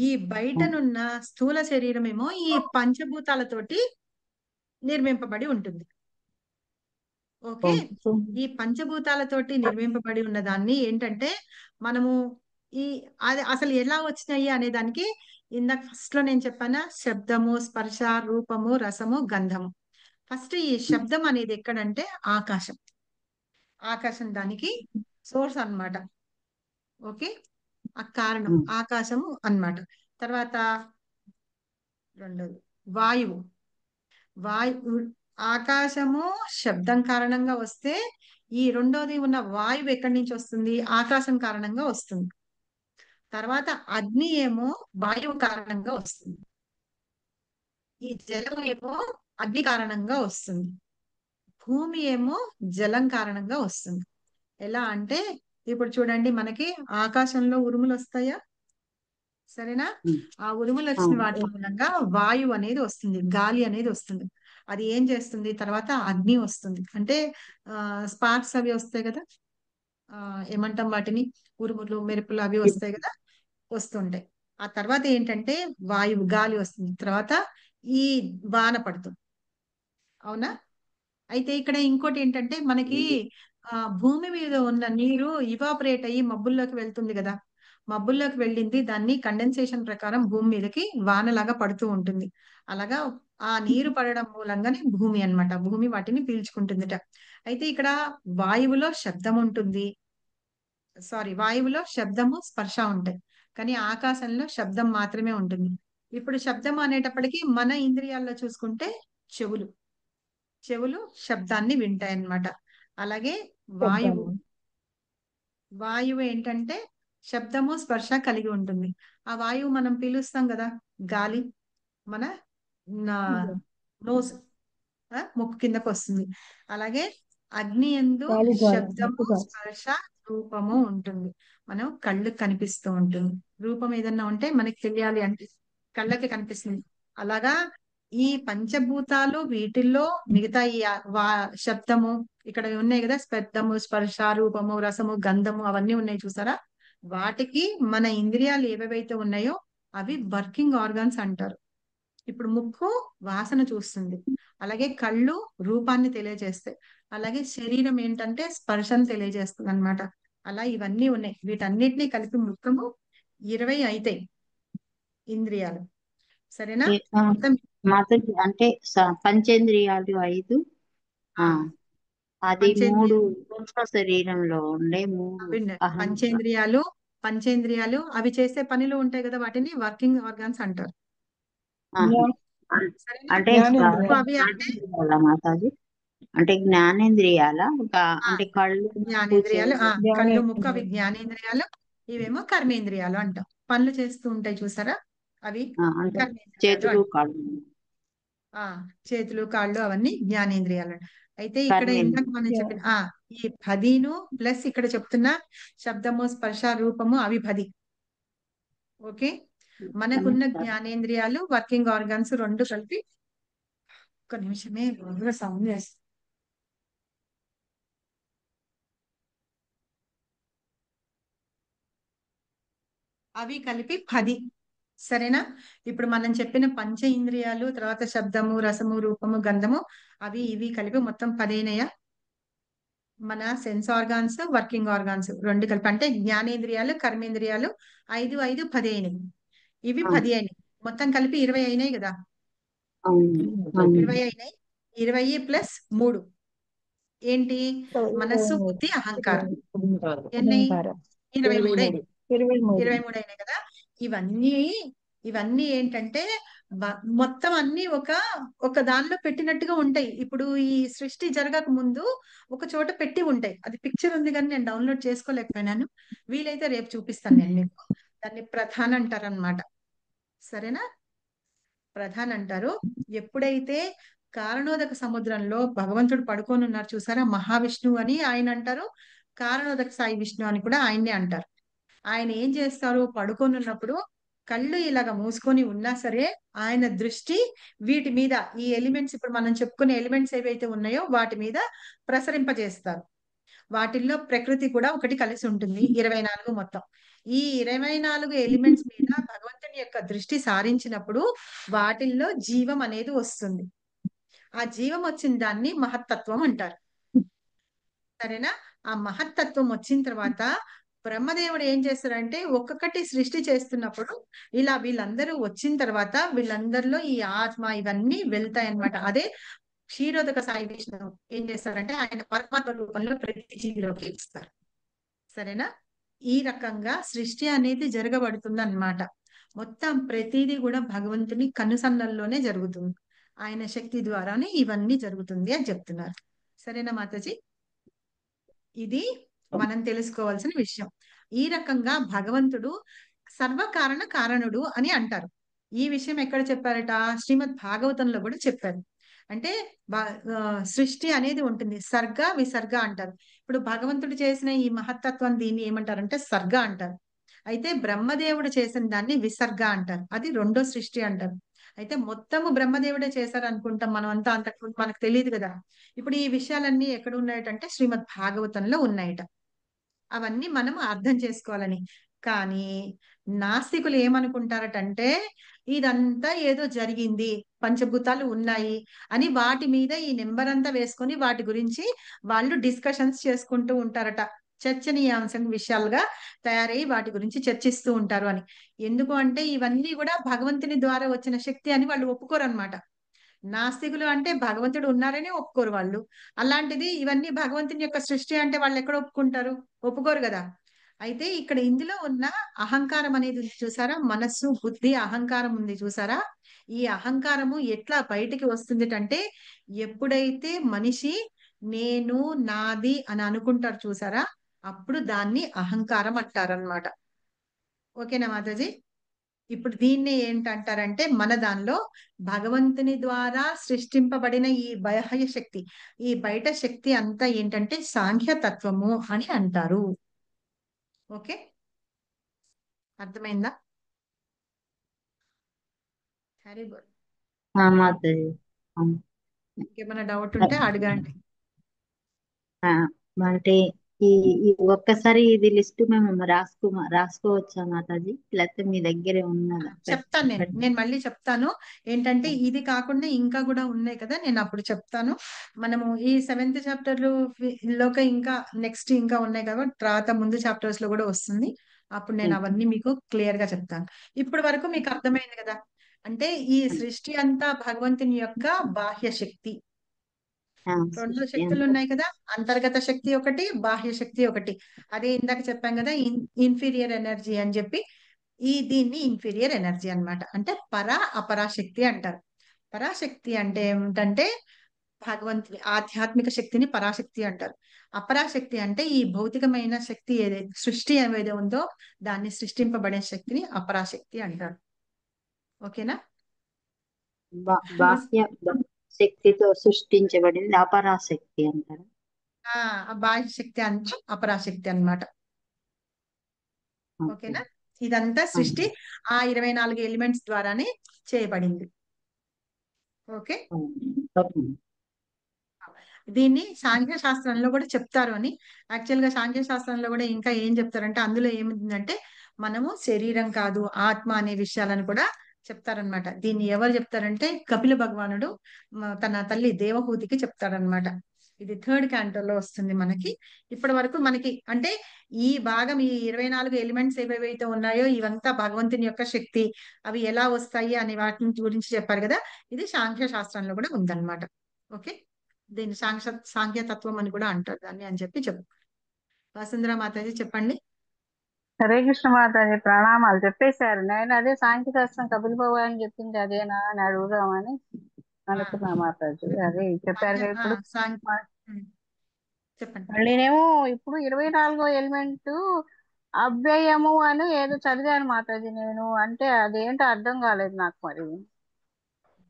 ఈ బయటనున్న స్థూల శరీరం ఏమో ఈ పంచభూతాలతోటి నిర్మింపబడి ఉంటుంది. ఓకే. ఈ పంచభూతాలతోటి నిర్మింపబడి ఉన్న దాన్ని ఏంటంటే మనము ఈ అది అసలు ఎలా వచ్చినాయి అనే దానికి ఇందాక ఫస్ట్ లో నేను చెప్పానా, శబ్దము స్పర్శ రూపము రసము గంధము. ఫస్ట్ ఈ శబ్దం అనేది ఎక్కడంటే ఆకాశం, ఆకాశం దానికి సోర్స్ అన్నమాట. ఓకే, ఆ కారణం ఆకాశము అన్నమాట. తర్వాత రెండోది వాయువు. ఆకాశము శబ్దం కారణంగా వస్తే ఈ రెండోది ఉన్న వాయువు ఎక్కడి నుంచి వస్తుంది, ఆకాశం కారణంగా వస్తుంది. తర్వాత అగ్ని ఏమో వాయువు కారణంగా వస్తుంది. ఈ జలం ఏమో అగ్ని కారణంగా వస్తుంది. భూమి ఏమో జలం కారణంగా వస్తుంది. ఎలా అంటే ఇప్పుడు చూడండి, మనకి ఆకాశంలో ఉరుములు వస్తాయా, సరేనా. ఆ ఉరుములు వచ్చిన వాటి మూలంగా వాయువు అనేది వస్తుంది, గాలి అనేది వస్తుంది. అది ఏం చేస్తుంది, తర్వాత అగ్ని వస్తుంది. అంటే స్పార్క్స్ అవి వస్తాయి కదా, ఏమంటాం వాటిని, ఉరుములు మెరుపులు అవి వస్తాయి కదా, వస్తుంటాయి. ఆ తర్వాత ఏంటంటే వాయువు గాలి వస్తుంది, తర్వాత ఈ వాన పడుతుంది. అవునా. అయితే ఇక్కడ ఇంకోటి ఏంటంటే మనకి భూమి మీద ఉన్న నీరు ఇవాపరేట్ అయ్యి మబ్బుల్లోకి వెళ్తుంది కదా, మబ్బుల్లోకి వెళ్ళింది, దాన్ని కండెన్సేషన్ ప్రకారం భూమి మీదకి వానలాగా పడుతూ ఉంటుంది. అలాగా ఆ నీరు పడడం మూలంగానే భూమి అన్నమాట, భూమి వాటిని పీల్చుకుంటుందిట. అయితే ఇక్కడ వాయువులో శబ్దం ఉంటుంది, వాయువులో శబ్దము స్పర్శ ఉంటాయి, కానీ ఆకాశంలో శబ్దం మాత్రమే ఉంటుంది. ఇప్పుడు శబ్దం అనేటప్పటికీ మన ఇంద్రియాల్లో చూసుకుంటే చెవులు శబ్దాన్ని వింటాయి అన్నమాట. అలాగే వాయువు ఏంటంటే శబ్దము స్పర్శ కలిగి ఉంటుంది. ఆ వాయువు మనం పీలుస్తాం కదా, గాలి మన నోస్ ముక్కు కిందకు వస్తుంది. అలాగే అగ్ని యందు శబ్దము స్పర్శ రూపము ఉంటుంది, మనం కళ్ళకు కనిపిస్తూ ఉంటుంది. రూపం ఏదన్నా ఉంటే మనకి తెలియాలి అంటే కళ్ళకి కనిపిస్తుంది. అలాగా ఈ పంచభూతాలు వీటిల్లో మిగతా ఈ శబ్దము ఇక్కడ ఉన్నాయి కదా, శబ్దము స్పర్శ రూపము రసము గంధము అవన్నీ ఉన్నాయి చూసారా. వాటికి మన ఇంద్రియాలు ఏవేవైతే ఉన్నాయో అవి వర్కింగ్ ఆర్గాన్స్ అంటారు. ఇప్పుడు ముక్కు వాసన చూస్తుంది, అలాగే కళ్ళు రూపాన్ని తెలియజేస్తాయి, అలాగే శరీరం ఏంటంటే స్పర్శను తెలియజేస్తుంది అన్నమాట. అలా ఇవన్నీ ఉన్నాయి, వీటన్నిటిని కలిపి మొత్తము 20 అవుతాయి ఇంద్రియాలు. సరేనా. మొత్తం మాతృ అంటే పంచేంద్రియాలు 5, అది 3 సూక్ష్మ శరీరంలో ఉండే 3 పంచేంద్రియాలు అవి చేసే పనులు ఉంటాయి కదా, వాటిని వర్కింగ్ ఆర్గాన్స్ అంటారు. అంటే మాతాజీ అంటే జ్ఞానేంద్రియాల అంటే కళ్ళు జ్ఞానేంద్రియాలు, కళ్ళు ముక్కు అవి జ్ఞానేంద్రియాలు, ఇవేమో కర్మేంద్రియాలు అంటాం. పనులు చేస్తూ ఉంటాయి చూసారా, అవి చేతులు కాళ్ళు చేతులు కాళ్ళు అవన్నీ జ్ఞానేంద్రియాలు. అయితే ఇక్కడ ఇందాక మనం చెప్పిన ఈ 10 ప్లస్ ఇక్కడ చెప్తున్న శబ్దము స్పర్శ రూపము అవి 10. ఓకే, మనకున్న జ్ఞానేంద్రియాలు వర్కింగ్ ఆర్గాన్స్ రెండు కలిపి, ఒక్క నిమిషమే సౌండ్ చేస్తాం. అవి కలిపి 10. సరేనా. ఇప్పుడు మనం చెప్పిన పంచ ఇంద్రియాలు, తర్వాత శబ్దము రసము రూపము గంధము అవి ఇవి కలిపి మొత్తం 10 అయినాయా. మన సెన్స్ ఆర్గాన్స్ వర్కింగ్ ఆర్గాన్స్ రెండు కలిపి అంటే జ్ఞానేంద్రియాలు కర్మేంద్రియాలు 5 5 10 అయినాయి. ఇవి 10 అయినాయి, మొత్తం కలిపి 20 అయినాయి కదా. 20 అయినాయి. 20 ప్లస్ 3 ఏంటి, మనస్సు బుద్ధి అహంకారం. ఎన్ని 23 అయినాయి. 23 అయినాయి కదా. ఇవన్నీ ఇవన్నీ ఏంటంటే మొత్తం అన్ని ఒక దానిలో పెట్టినట్టుగా ఉంటాయి. ఇప్పుడు ఈ సృష్టి జరగక ముందు ఒక చోట పెట్టి ఉంటాయి. అది పిక్చర్ ఉంది కానీ నేను డౌన్లోడ్ చేసుకోలేకపోయినాను. వీలైతే రేపు చూపిస్తాను నేను మీకు. దాన్ని ప్రధాన్ అంటారు అనమాట. సరేనా? ప్రధాన్ అంటారు. ఎప్పుడైతే కారణోదక సముద్రంలో భగవంతుడు పడుకొని ఉన్నారు చూసారా, మహావిష్ణువు అని ఆయన అంటారు, కారణోదక సాయి విష్ణు అని కూడా ఆయన్నే అంటారు. ఆయన ఏం చేస్తారు, పడుకొని ఉన్నప్పుడు కళ్ళు ఇలాగ మూసుకొని ఉన్నా సరే ఆయన దృష్టి వీటి మీద, ఈ ఎలిమెంట్స్, ఇప్పుడు మనం చెప్పుకునే ఎలిమెంట్స్ ఏవైతే ఉన్నాయో వాటి మీద ప్రసరింపజేస్తారు. వాటిల్లో ప్రకృతి కూడా ఒకటి కలిసి ఉంటుంది. 24 మొత్తం. ఈ 24 ఎలిమెంట్స్ మీద భగవంతుని యొక్క దృష్టి సారించినప్పుడు వాటిల్లో జీవం అనేది వస్తుంది. ఆ జీవం వచ్చిన దాన్ని మహత్తత్వం అంటారు. సరేనా? ఆ మహత్తత్వం వచ్చిన తర్వాత బ్రహ్మదేవుడు ఏం చేస్తారంటే ఒక్కొక్కటి సృష్టి చేస్తున్నప్పుడు ఇలా వీళ్ళందరూ వచ్చిన తర్వాత వీళ్ళందరిలో ఈ ఆత్మ ఇవన్నీ వెళ్తాయన్నమాట. అదే క్షీరోదక సాయి విష్ణు ఏం చేస్తారంటే ఆయన పరమాత్మ రూపంలో ప్రతి జీవిలోకి ఇస్తారు. సరేనా? ఈ రకంగా సృష్టి అనేది జరగబడుతుంది అన్నమాట. మొత్తం ప్రతిదీ కూడా భగవంతుని కనుసన్నల్లోనే జరుగుతుంది. ఆయన శక్తి ద్వారానే ఇవన్నీ జరుగుతుంది అని చెప్తున్నారు. సరేనా మాతాజీ? ఇది మనం తెలుసుకోవాల్సిన విషయం. ఈ రకంగా భగవంతుడు సర్వకారణ కారణుడు అని అంటారు. ఈ విషయం ఎక్కడ చెప్పారట? శ్రీమద్ భాగవతంలో కూడా చెప్పారు. అంటే సృష్టి అనేది ఉంటుంది, సర్గ విసర్గ అంటారు. ఇప్పుడు భగవంతుడు చేసిన ఈ మహత్తత్వం దీన్ని ఏమంటారంటే సర్గ అంటారు. అయితే బ్రహ్మదేవుడు చేసిన దాన్ని విసర్గ అంటారు. అది రెండో సృష్టి అంటారు. అయితే మొత్తము బ్రహ్మదేవుడే చేశారు అనుకుంటాం మనం అంతా, అంతకు మనకు తెలియదు కదా. ఇప్పుడు ఈ విషయాలన్నీ ఎక్కడ ఉన్నాయటంటే శ్రీమద్ భాగవతంలో ఉన్నాయట. అవన్నీ మనం అర్థం చేసుకోవాలని. కానీ నాస్తికులు ఏమనుకుంటారటంటే ఇదంతా ఏదో జరిగింది, పంచభూతాలు ఉన్నాయి అని వాటి మీద ఈ నెంబర్ అంతా వేసుకొని వాటి గురించి వాళ్ళు డిస్కషన్స్ చేసుకుంటూ ఉంటారట. చర్చనీయాంశం విషయాలుగా తయారై వాటి గురించి చర్చిస్తూ ఉంటారు అని. ఎందుకు అంటే ఇవన్నీ కూడా భగవంతుని ద్వారా వచ్చిన శక్తి అని వాళ్ళు ఒప్పుకోరు అనమాట. నాస్తికులు అంటే భగవంతుడు ఉన్నారని ఒప్పుకోరు వాళ్ళు. అలాంటిది ఇవన్నీ భగవంతుని యొక్క సృష్టి అంటే వాళ్ళు ఎక్కడ ఒప్పుకుంటారు? ఒప్పుకోరు కదా. అయితే ఇక్కడ ఇందులో ఉన్న అహంకారం అనేది ఉంది చూసారా, మనస్సు, బుద్ధి, అహంకారం ఉంది చూసారా. ఈ అహంకారము ఎట్లా బయటికి వస్తుంది అంటే ఎప్పుడైతే మనిషి నేను నాది అని అనుకుంటారు చూసారా, అప్పుడు దాన్ని అహంకారం అంటారనమాట. ఓకేనా మాతాజీ? ఇప్పుడు దీన్ని ఏంటంటారంటే మన దానిలో భగవంతుని ద్వారా సృష్టింపబడిన ఈ బాహ్య శక్తి, ఈ బయట శక్తి అంతా ఏంటంటే సాంఖ్య తత్వము అని అంటారు. ఓకే, అర్థమైందా? Very good. మాతాజీ. ఇంకేమైనా డౌట్ ఉంటే అడగండి. అంటే ఈ ఈ ఒక్కసారి ఇది లిస్ట్ మేము రాసుకోవచ్చా మాతాజీ, లేకపోతే మీ దగ్గరే ఉన్నదా? చెప్తాను నేను మళ్ళీ చెప్తాను. ఏంటంటే ఇది కాకుండా ఇంకా కూడా ఉన్నాయి కదా, నేను అప్పుడు చెప్తాను. మనము ఈ 7th చాప్టర్ లోకి ఇంకా నెక్స్ట్ ఇంకా ఉన్నాయి కాబట్టి తర్వాత ముందు చాప్టర్స్ లో కూడా వస్తుంది. అప్పుడు నేను అవన్నీ మీకు క్లియర్ గా చెప్తాను. ఇప్పటి వరకు మీకు అర్థమైంది కదా. అంటే ఈ సృష్టి అంతా భగవంతుని యొక్క బాహ్య శక్తి. రెండు శక్తులు ఉన్నాయి కదా, అంతర్గత శక్తి ఒకటి, బాహ్య శక్తి ఒకటి. అదే ఇందాక చెప్పాం కదా, ఇన్ఫీరియర్ ఎనర్జీ అని చెప్పి. దీన్ని ఇన్ఫీరియర్ ఎనర్జీ అన్నమాట. అంటే అపరాశక్తి అంటారు. పరాశక్తి అంటే ఏమిటంటే భగవంతుని ఆధ్యాత్మిక శక్తిని పరాశక్తి అంటారు. అపరాశక్తి అంటే ఈ భౌతికమైన శక్తి ఏదైతే సృష్టి ఏదైతే ఉందో దాన్ని సృష్టింపబడే శక్తిని అపరాశక్తి అంటారు. ఓకేనా? బాహ్య శక్తితో సృష్టించబడింది అపరాశక్తి అంటారు. బాహ్య శక్తి అంతా అపరాశక్తి అన్నమాట. ఓకేనా? ఇదంతా సృష్టి ఆ 24 ఎలిమెంట్స్ ద్వారానే చేయబడింది. ఓకే, దీన్ని సాంఖ్య శాస్త్రంలో కూడా చెప్తారు అని. యాక్చువల్ గా సాంఖ్య శాస్త్రంలో కూడా ఇంకా ఏం చెప్తారంటే అందులో ఏముందంటే మనము శరీరం కాదు ఆత్మ అనే విషయాలను కూడా చెప్తారనమాట. దీన్ని ఎవరు చెప్తారంటే కపిల భగవానుడు తన తల్లి దేవహూతికి చెప్తారనమాట. ఇది 3rd క్యాంటోలో వస్తుంది మనకి. ఇప్పటి వరకు మనకి అంటే ఈ భాగం, ఈ 24 ఎలిమెంట్స్ ఏవేవైతే ఉన్నాయో ఇవంతా భగవంతుని యొక్క శక్తి, అవి ఎలా వస్తాయి అనే వాటి గురించి చెప్పారు కదా. ఇది సాంఖ్య శాస్త్రంలో కూడా ఉందన్నమాట. ఓకే, దీన్ని సాంఖ్యతత్వం అని కూడా అంటారు దాన్ని అని చెప్పి చెప్పు. వసుంధర మాతాజీ చెప్పండి. హరే కృష్ణ మాతాజీ ప్రణామాలు చెప్పేశారు. నేను అదే సాంఖ్య శాస్త్రం కపిల భగవాన్ చెప్పింది అదేనా అని అడుగుదామని అనుకున్నా మాతాజీ. అదే చెప్పారు కదా ఇప్పుడు. చెప్పండి. మళ్ళీనేమో ఇప్పుడు 24వ ఎలిమెంట్ అవ్యయము అని ఏదో చదివాను మాతాజీ నేను. అంటే అదేంటో అర్థం కాలేదు నాకు మరి.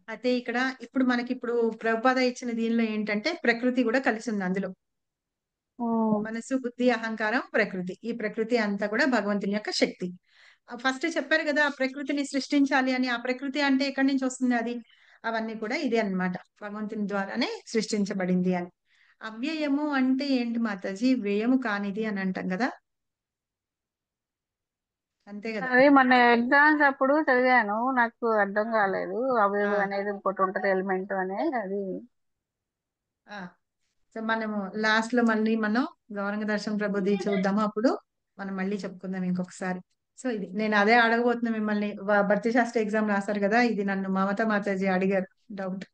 అయితే ఇక్కడ ఇప్పుడు మనకి ఇప్పుడు ప్రభుపాద ఇచ్చిన దీనిలో ఏంటంటే ప్రకృతి కూడా కలిసి ఉంది అందులో. మనసు, బుద్ధి, అహంకారం, ప్రకృతి. ఈ ప్రకృతి అంతా కూడా భగవంతుని యొక్క శక్తి. ఫస్ట్ చెప్పారు కదా ఆ ప్రకృతిని సృష్టించాలి అని. ఆ ప్రకృతి అంటే ఎక్కడి నుంచి వస్తుంది అది? అవన్నీ కూడా ఇదే అన్నమాట, భగవంతుని ద్వారానే సృష్టించబడింది అని. అవ్యయము అంటే ఏంటి మాతాజీ? వ్యయము కానిది అని అంటాం కదా, అంతే కదా? అదే మన ఎగ్జామ్స్ అప్పుడు చదివాను, నాకు అర్థం కాలేదు. అవయవం అనేది ఇంకోటి ఉంటది ఎలిమెంట్ అనేది అది. సో మనము లాస్ట్ లో మళ్ళీ మనం గౌరంగ దర్శన ప్రబుద్ధి చూద్దాము, అప్పుడు మనం మళ్ళీ చెప్పుకుందాం ఇంకొకసారి. సో ఇది నేను అదే అడగబోతున్నా మిమ్మల్ని. భర్తీ శాస్త్ర ఎగ్జామ్ రాశారు కదా, ఇది నన్ను మమతా మాతాజీ అడిగారు డౌట్.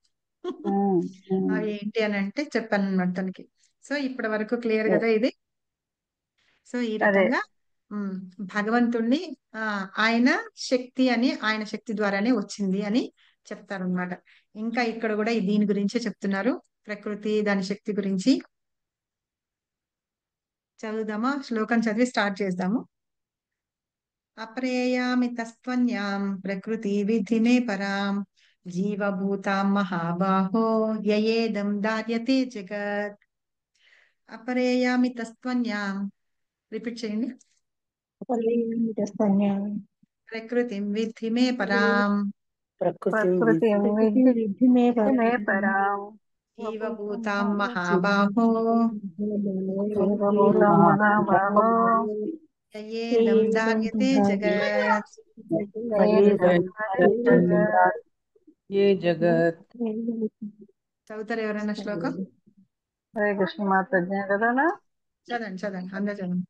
అవి ఏంటి అని అంటే చెప్పాను అనమాట తనకి. సో ఇప్పటి వరకు క్లియర్ కదా ఇది. సో ఈ రకంగా భగవంతుణ్ణి ఆయన శక్తి అని, ఆయన శక్తి ద్వారానే వచ్చింది అని చెప్తారు అనమాట. ఇంకా ఇక్కడ కూడా దీని గురించే చెప్తున్నారు, ప్రకృతి దాని శక్తి గురించి. చదువుదామా? శ్లోకం చదివి స్టార్ట్ చేద్దాము. అప్రేయామి తస్త్వన్యాం ప్రకృతి విధి మే పరాం జీవభూతాం మహాబాహో యయేదం దార్యతే జగత్. అపరేయామి తస్త్వన్యాం, రిపీట్ చేయండి. ప్రకృతిం విద్ధి మే పరాం ప్రకృతి విద్ధి మే పరాం జీవభూతాం మహాబాహో మహాబాహో యయేదం దార్యతే జగత్. చదువుతారు ఎవరైనా శ్లోకం? హరే కృష్ణ మాతాజీ కదా. చదండి చదండి, అందరూ చదండి.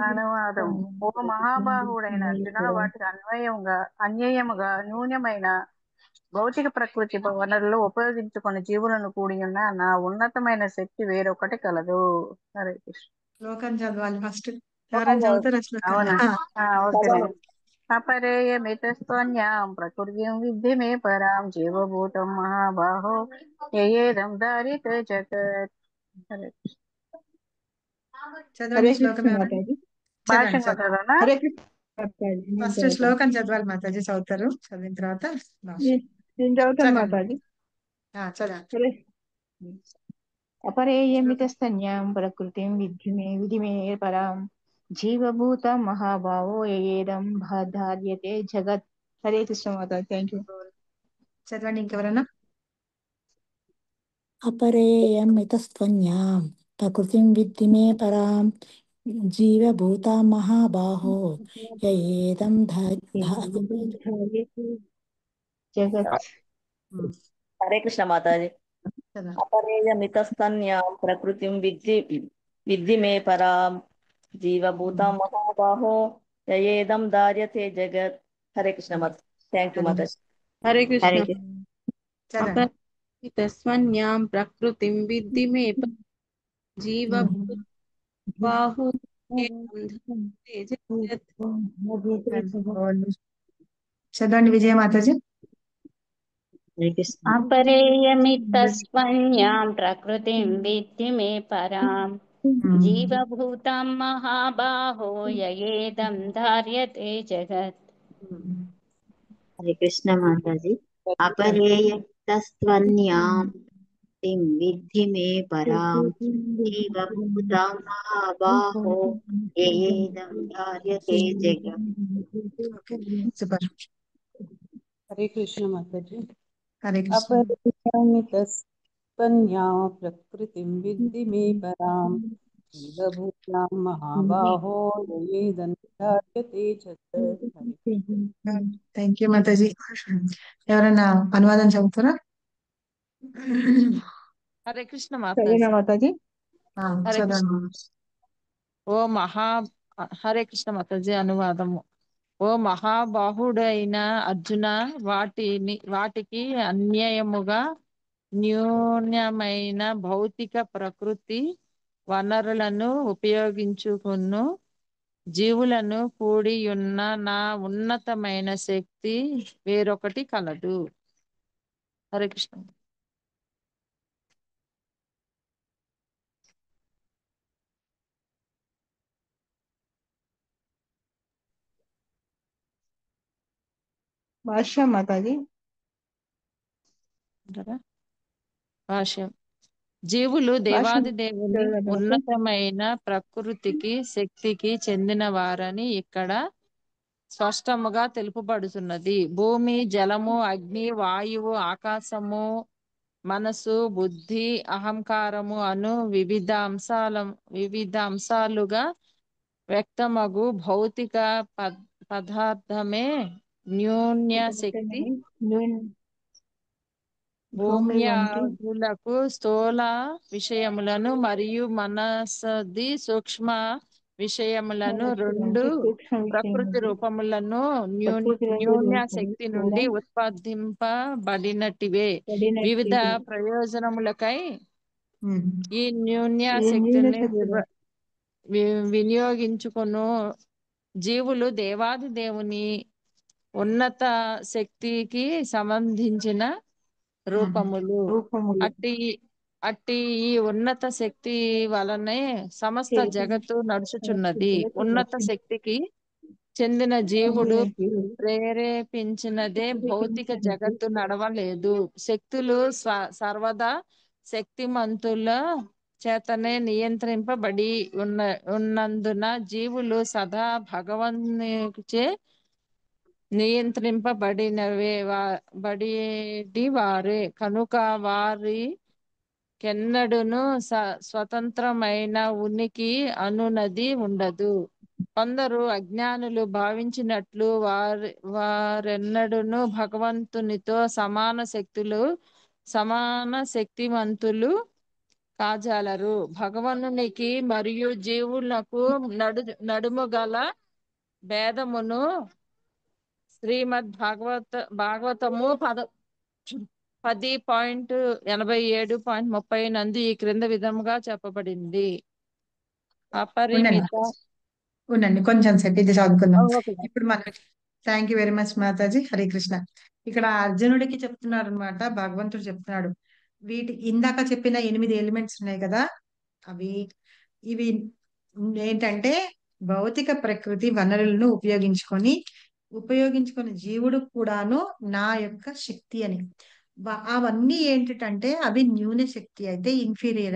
అనువాదం. ఓ మహాబాహుడైన అర్జున, వాటికి అన్వయముగా న్యూనమైన భౌతిక ప్రకృతి వనరులు ఉపయోగించుకొని జీవులను కూడి ఉన్న నా ఉన్నతమైన శక్తి వేరొకటి కలదు. హరే కృష్ణ. శ్లోకం చదవాలి ఫస్ట్. ఎవరైనా చదువుతారా శ్లోకం? అవునా? ఓకే. అపరేయమితస్త్వన్యాం ప్రకృతిం విద్ధి మే పరాం జీవభూతం మహాబాహో యయేదం దారితే జగత్. హరే కృష్ణ. చదవండి శ్లోకం ఎవరైనా. చదవండి చదవండి. ఫస్ట్ చదువుతాను శ్లోకం చదవాలి మాతాజీ, చదువుతారు. చదివిన తర్వాత మాతాజీ. చదవండి. అపరేయమితస్తన్యాం ప్రకృతిం విధి మే పరాం జీవభూతం మహాభావో యయేదం ధార్యతే జగత్. హరే కృష్ణ మాతాజీ. Thank you. చదవండి ఇంకెవరన్నా. अपरेयमितस्त्वन्यां प्रकृतिं विद्धि मे परां जीवभूतां महाबाहो ययेदं జగత్. హరే కృష్ణ మాతాజీ. అపరేయమితస్తన్యాం ప్రకృతిం విద్ధి మే పరాం జీవభూతం మహాబాహో యయేదం దార్యతే జగత్. హరే కృష్ణ మాతాజీ. థ్యాంక్ యూ మాతాజీ. హరే కృష్ణ. చదవండి. ప్రకృతిం విద్ధి మే జీవబాహు చదవండి విజయ మాతాజీ. అపరేయమితస్త్వన్యాం ప్రకృతిం విద్ధి మే పరాం జీవభూతం మహాబాహో యయేదం ధార్యతే జగత్. హరే కృష్ణ మాతాజీ. అపరేయమితస్త్వన్యాం విద్ధి మే పరాం జీవభూతం మహాబాహో యయేదం ధార్యతే జగత్. హరే కృష్ణ మాతాజీ. హరే కృష్ణ. అపరేయమితస్త్వన్యాం ప్రకృతిం విద్ధి మే పరాం జీవభూతాం మహాబాహో యయేదం ధార్యతే జగత్. Thank you Mataji. ఎవరైనా అనువాదం చదువుతారా? హరే కృష్ణ మాతాజీ. చదవండి. హరే కృష్ణ మాతాజీ. అనువాదము. ఓ మహాబాహుడైన అర్జున, వాటికి అన్వయముగా న్యూనమైన భౌతిక ప్రకృతి వనరులను ఉపయోగించుకును జీవులను కూడి ఉన్న నా ఉన్నతమైన శక్తి వేరొకటి కలదు. హరే కృష్ణ. భాష్యం మాతాజీ. భాష్యం. జీవులు భాష్యం దేవాది దేవుని ఉన్నతమైన ప్రకృతికి శక్తికి చెందిన వారని ఇక్కడ స్పష్టముగా తెలుపబడుతున్నది. భూమి, జలము, అగ్ని, వాయువు, ఆకాశము, మనసు, బుద్ధి, అహంకారము అను వివిధ అంశాలుగా వ్యక్తమగు భౌతిక పదార్థమే న్యూన్య శక్తి. భూమ్యాదులకు స్థూల విషయములను మరియు మనసది సూక్ష్మ విషయములను రెండు ప్రకృతి రూపములను న్యూన్య శక్తి నుండి ఉత్పాదింపబడినటివే. వివిధ ప్రయోజనములకై ఈ న్యూన్య శక్తిని వినియోగించుకొను జీవులు దేవాది దేవుని ఉన్నత శక్తికి సంబంధించిన రూపములు. అట్టి ఈ ఉన్నత శక్తి వలనే సమస్త జగత్తు నడుచుచున్నది. ఉన్నత శక్తికి చెందిన జీవుడు ప్రేరేపించినదే భౌతిక జగత్తు నడవలేదు. శక్తులు సర్వదా శక్తిమంతుల చేతనే నియంత్రింపబడి ఉన్నందున జీవులు సదా భగవంతునిచే నియంత్రింపబడినవే వారే కనుక వారి కెన్నడును స్వతంత్రమైన ఉనికి అనునది ఉండదు. కొందరు అజ్ఞానులు భావించినట్లు వారెన్నడును భగవంతునితో సమాన శక్తివంతులు కాజాలరు. భగవానునికి మరియు జీవులకు నడుము గల భేదమును శ్రీమద్ భాగవతము 10.87.30 నందు ఈ క్రింద విధముగా చెప్పబడింది. అపరిమిత ఉండండి కొంచెం సేపు ఇది చదువుకుందాం. ఇప్పుడు మనం thank you very much Mataji. హరే కృష్ణ. ఇక్కడ అర్జునుడికి చెప్తున్నారు అనమాట, భగవంతుడు చెప్తున్నాడు. ఇందాక చెప్పిన 8 ఎలిమెంట్స్ ఉన్నాయి కదా, ఇవి ఏంటంటే భౌతిక ప్రకృతి వనరులను ఉపయోగించుకొని జీవుడు కూడాను నా యొక్క శక్తి అని. అవన్నీ ఏంటంటే అవి న్యూన శక్తి అయితే, ఇన్ఫీరియర్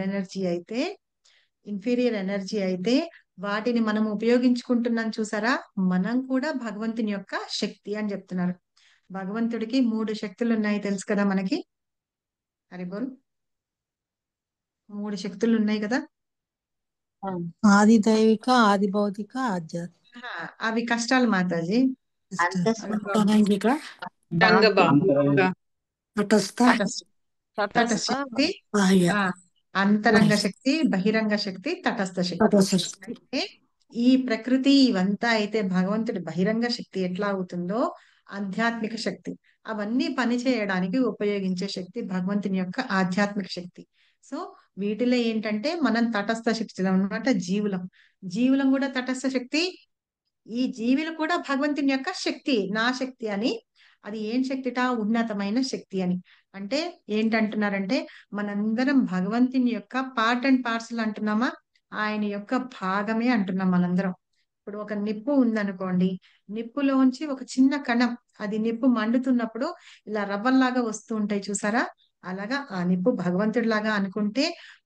ఎనర్జీ అయితే వాటిని మనం ఉపయోగించుకుంటున్నాం చూసారా, మనం కూడా భగవంతుని యొక్క శక్తి అని చెప్తున్నారు. భగవంతుడికి 3 శక్తులు ఉన్నాయి తెలుసు కదా మనకి. హరిబోల్ 3 శక్తులు ఉన్నాయి కదా. ఆది దైవిక, ఆది భౌతిక, ఆధ్యాత్మిక. అవి కష్టాలు మాతాజీ. తటస్థ శక్తి, అంతరంగ శక్తి, బహిరంగ శక్తి, తటస్థ శక్తి. ఈ ప్రకృతి ఇవంతా అయితే భగవంతుడి బహిరంగ శక్తి ఎట్లా అవుతుందో ఆధ్యాత్మిక శక్తి అవన్నీ పని చేయడానికి ఉపయోగించే శక్తి భగవంతుని యొక్క ఆధ్యాత్మిక శక్తి. సో వీటిలో ఏంటంటే మనం తటస్థ శక్తి అన్నమాట. జీవులం కూడా తటస్థ శక్తి. ఈ జీవులు కూడా భగవంతుని యొక్క శక్తి, నా శక్తి అని. అది ఏం శక్తిట? ఉన్నతమైన శక్తి అని. అంటే ఏంటంటున్నారంటే మనందరం భగవంతుని యొక్క పార్ట్ అండ్ పార్సల్ అంటున్నామా, ఆయన యొక్క భాగమే అంటున్నాం మనందరం. ఇప్పుడు ఒక నిప్పు ఉందనుకోండి, నిప్పులోంచి ఒక చిన్న కణం, అది నిప్పు మండుతున్నప్పుడు ఇలా రవ్వల్లాగా వస్తూ ఉంటాయి చూసారా, అలాగా ఆ నిప్పు భగవంతుడిలాగా అనుకుంటే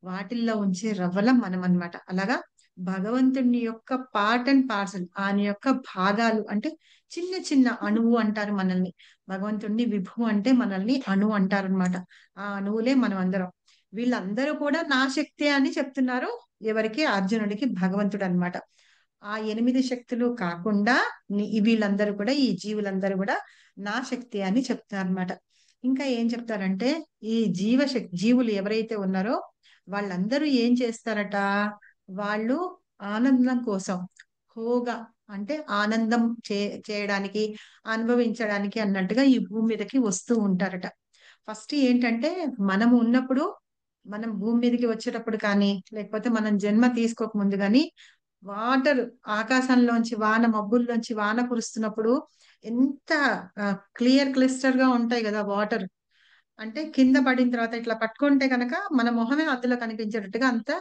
వాటిల్లో ఉంచే రవ్వలం మనం అన్నమాట. అలాగా భగవంతుని యొక్క పార్ట్ అండ్ పార్సల్, ఆయన యొక్క భాగాలు అంటే చిన్న చిన్న అణువు అంటారు మనల్ని. భగవంతుడిని విభు అంటే మనల్ని అణువు అంటారు అనమాట. ఆ అణువులే మనం అందరం. వీళ్ళందరూ కూడా నా శక్తి అని చెప్తున్నారు. ఎవరికి? అర్జునుడికి భగవంతుడు అన్నమాట. ఆ 8 శక్తులు కాకుండా వీళ్ళందరూ కూడా, ఈ జీవులందరూ కూడా నా శక్తి అని చెప్తున్నారు అనమాట. ఇంకా ఏం చెప్తారంటే ఈ జీవులు ఎవరైతే ఉన్నారో వాళ్ళందరూ ఏం చేస్తారట, వాళ్ళు ఆనందం కోసం, హోగా అంటే ఆనందం చేయడానికి, అనుభవించడానికి అన్నట్టుగా ఈ భూమి మీదకి వస్తూ ఉంటారట. ఫస్ట్ ఏంటంటే మనం ఉన్నప్పుడు, మనం భూమి మీదకి వచ్చేటప్పుడు కానీ, లేకపోతే మనం జన్మ తీసుకోక ముందు కానీ వాటర్ ఆకాశంలోంచి వాన, మబ్బుల్లోంచి వాన కురుస్తున్నప్పుడు ఎంత క్లిస్టర్ గా ఉంటాయి కదా వాటర్. అంటే కింద పడిన తర్వాత ఇట్లా పట్టుకుంటే కనుక మన మొహమే అందులో కనిపించేటట్టుగా అంత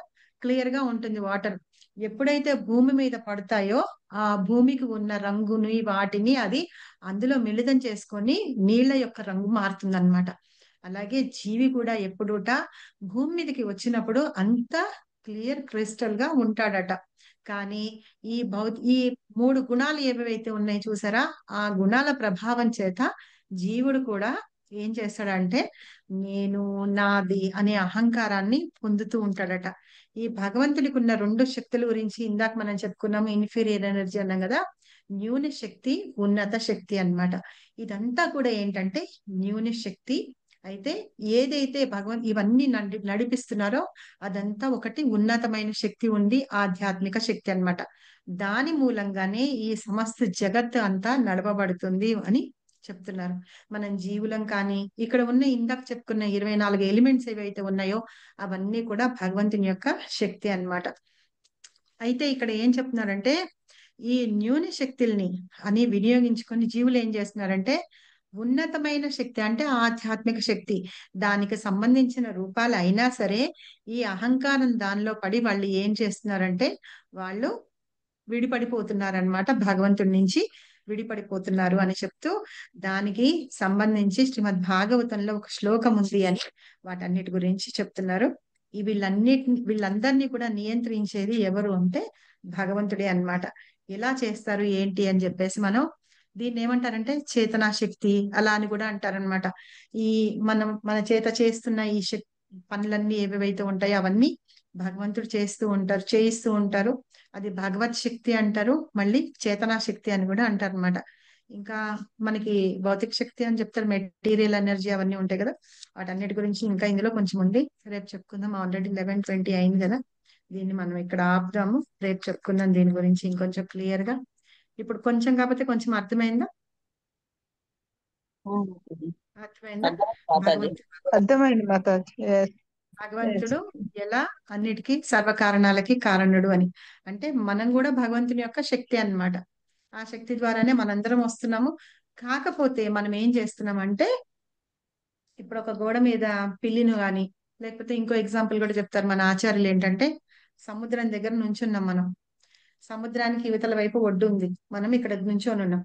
క్లియర్ గా ఉంటుంది వాటర్. ఎప్పుడైతే భూమి మీద పడతాయో ఆ భూమికి ఉన్న రంగుని వాటిని అది అందులో మిళితం చేసుకొని నీళ్ల యొక్క రంగు మారుతుంది అనమాట. అలాగే జీవి కూడా ఎప్పుడుట భూమి మీదకి వచ్చినప్పుడు అంత క్రిస్టల్ గా ఉంటాడట. కానీ ఈ 3 గుణాలు ఏవైతే ఉన్నాయి చూసారా, ఆ గుణాల ప్రభావం చేత జీవుడు కూడా ఏం చేస్తాడంటే నేను, నాది అనే అహంకారాన్ని పొందుతూ ఉంటాడట. ఈ భగవంతుడికి ఉన్న 2 శక్తుల గురించి ఇందాక మనం చెప్పుకున్నాము. ఇన్ఫీరియర్ ఎనర్జీ అన్నాం కదా, న్యూన శక్తి, ఉన్నత శక్తి అన్నమాట. ఇదంతా కూడా ఏంటంటే న్యూన శక్తి. అయితే ఏదైతే ఇవన్నీ నడిపిస్తున్నారో అదంతా ఒకటి ఉన్నతమైన శక్తి ఉండి ఆధ్యాత్మిక శక్తి అన్నమాట. దాని మూలంగానే ఈ సమస్త జగత్తు అంతా నడపబడుతుంది అని చెప్తున్నారు. మనం జీవులం కానీ ఇక్కడ ఉన్న ఇందాక చెప్పుకున్న 24 ఎలిమెంట్స్ ఏవైతే ఉన్నాయో అవన్నీ కూడా భగవంతుని యొక్క శక్తి అన్నమాట. అయితే ఇక్కడ ఏం చెప్తున్నారంటే ఈ న్యూన శక్తుల్ని అని వినియోగించుకొని జీవులు ఏం చేస్తున్నారంటే ఉన్నతమైన శక్తి అంటే ఆధ్యాత్మిక శక్తి, దానికి సంబంధించిన రూపాలు అయినా సరే ఈ అహంకారం దానిలో పడి వాళ్ళు ఏం చేస్తున్నారంటే వాళ్ళు విడిపడిపోతున్నారన్నమాట. భగవంతుడి నుంచి విడిపడిపోతున్నారు అని చెప్తూ దానికి సంబంధించి శ్రీమద్ భాగవతంలో ఒక శ్లోకం ఉంది అని వాటన్నిటి గురించి చెప్తున్నారు. వీళ్ళందరినీ కూడా నియంత్రించేది ఎవరు అంటే భగవంతుడే అన్నమాట. ఎలా చేస్తారు ఏంటి అని చెప్పేసి మనం దీన్ని ఏమంటారంటే చేతనా శక్తి అలా అని కూడా అంటారనమాట. మన చేత చేస్తున్న ఈ పనులన్నీ ఏవేవైతే ఉంటాయో అవన్నీ భగవంతుడు చేయిస్తూ ఉంటారు. అది భగవత్ శక్తి అంటారు, మళ్ళీ చేతనా శక్తి అని కూడా అంటారు అనమాట. ఇంకా మనకి భౌతిక శక్తి అని చెప్తారు, మెటీరియల్ ఎనర్జీ అవన్నీ ఉంటాయి కదా, వాటన్నిటి గురించి ఇంకా ఇందులో కొంచెం ఉంది, రేపు చెప్పుకుందాం. ఆల్రెడీ 11:20 అయింది కదా, దీన్ని మనం ఇక్కడ ఆపుదాము, రేపు చెప్పుకుందాం దీని గురించి ఇంకొంచెం క్లియర్ గా. ఇప్పుడు కొంచెం కాకపోతే కొంచెం అర్థమైందా? అర్థమైందా? అర్థమైంది మాతాజీ. భగవంతుడు ఎలా అన్నిటికీ సర్వకారణాలకి కారణుడు అని అంటే మనం కూడా భగవంతుని యొక్క శక్తి అన్నమాట. ఆ శక్తి ద్వారానే మనందరం వస్తున్నాము. కాకపోతే మనం ఏం చేస్తున్నామంటే ఇప్పుడు ఒక గోడ మీద పిల్లిను గాని, లేకపోతే ఇంకో ఎగ్జాంపుల్ కూడా చెప్తారు మన ఆచార్యులు ఏంటంటే, సముద్రం దగ్గర నుంచున్నాం మనం, సముద్రానికి యువతల వైపు ఒడ్డు ఉంది, మనం ఇక్కడ నుంచొని ఉన్నాం.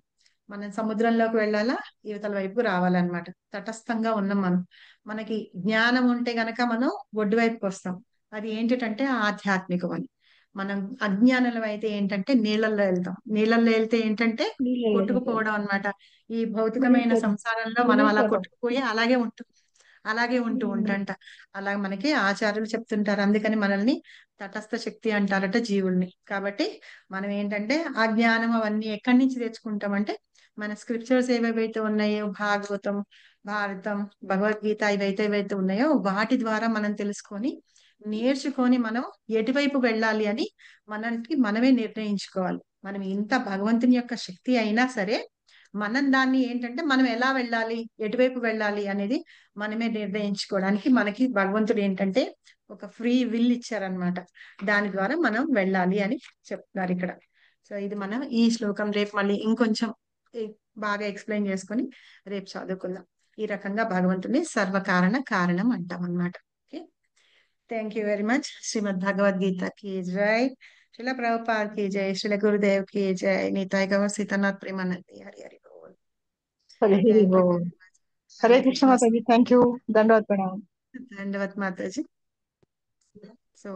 మనం సముద్రంలోకి వెళ్ళాలా, యువతల వైపు రావాలన్నమాట. తటస్థంగా ఉన్నాం మనం. మనకి జ్ఞానం ఉంటే గనక మనం ఒడ్డు వైపుకి వస్తాం. అది ఏంటంటే ఆధ్యాత్మికం అని. మనం అజ్ఞానులం అయితే ఏంటంటే నీళ్ళల్లో వెళ్తాం. నీళ్ళల్లో వెళ్తే ఏంటంటే కొట్టుకుపోవడం అన్నమాట. ఈ భౌతికమైన సంసారంలో మనం అలా కొట్టుకుపోయి అలాగే ఉంటూ ఉంటాంట. అలా మనకి ఆచార్యులు చెప్తుంటారు. అందుకని మనల్ని తటస్థ శక్తి అంటారట జీవుల్ని. కాబట్టి మనం ఏంటంటే ఆ జ్ఞానం అవన్నీ ఎక్కడి నుంచి తెచ్చుకుంటామంటే మన స్క్రిప్చర్స్ ఏవైతే ఉన్నాయో, భాగవతం, భారతం, భగవద్గీత ఏవైతే ఉన్నాయో వాటి ద్వారా మనం తెలుసుకొని నేర్చుకొని మనం ఎటువైపు వెళ్ళాలి అని మనమే నిర్ణయించుకోవాలి. మనం ఇంత భగవంతుని యొక్క శక్తి అయినా సరే మనం దాన్ని ఏంటంటే మనం ఎలా వెళ్ళాలి, ఎటువైపు వెళ్ళాలి అనేది మనమే నిర్ణయించుకోవడానికి మనకి భగవంతుడు ఏంటంటే ఒక ఫ్రీ విల్ ఇచ్చారనమాట. దాని ద్వారా మనం వెళ్ళాలి అని చెప్తున్నారు ఇక్కడ. సో ఇది మనం ఈ శ్లోకం రేపు మళ్ళీ ఇంకొంచెం బాగా ఎక్స్ప్లెయిన్ చేసుకొని రేపు చదువుకుందాం. ఈ రకంగా భగవంతుడిని సర్వకారణ కారణం అంటాం అన్నమాట. Okay, thank you very much. Shrimad Bhagavad Gita की जय, श्रील प्रभुपाद की जय, श्रील गुरुदेव की जय, निताय गौर सीतानाथ प्रेमानंदी, हरि हरि बोल। हरि बोल। हरे कृष्ण माताजी, थैंक यू, दंडवत प्रणाम। दंडवत माताजी। सो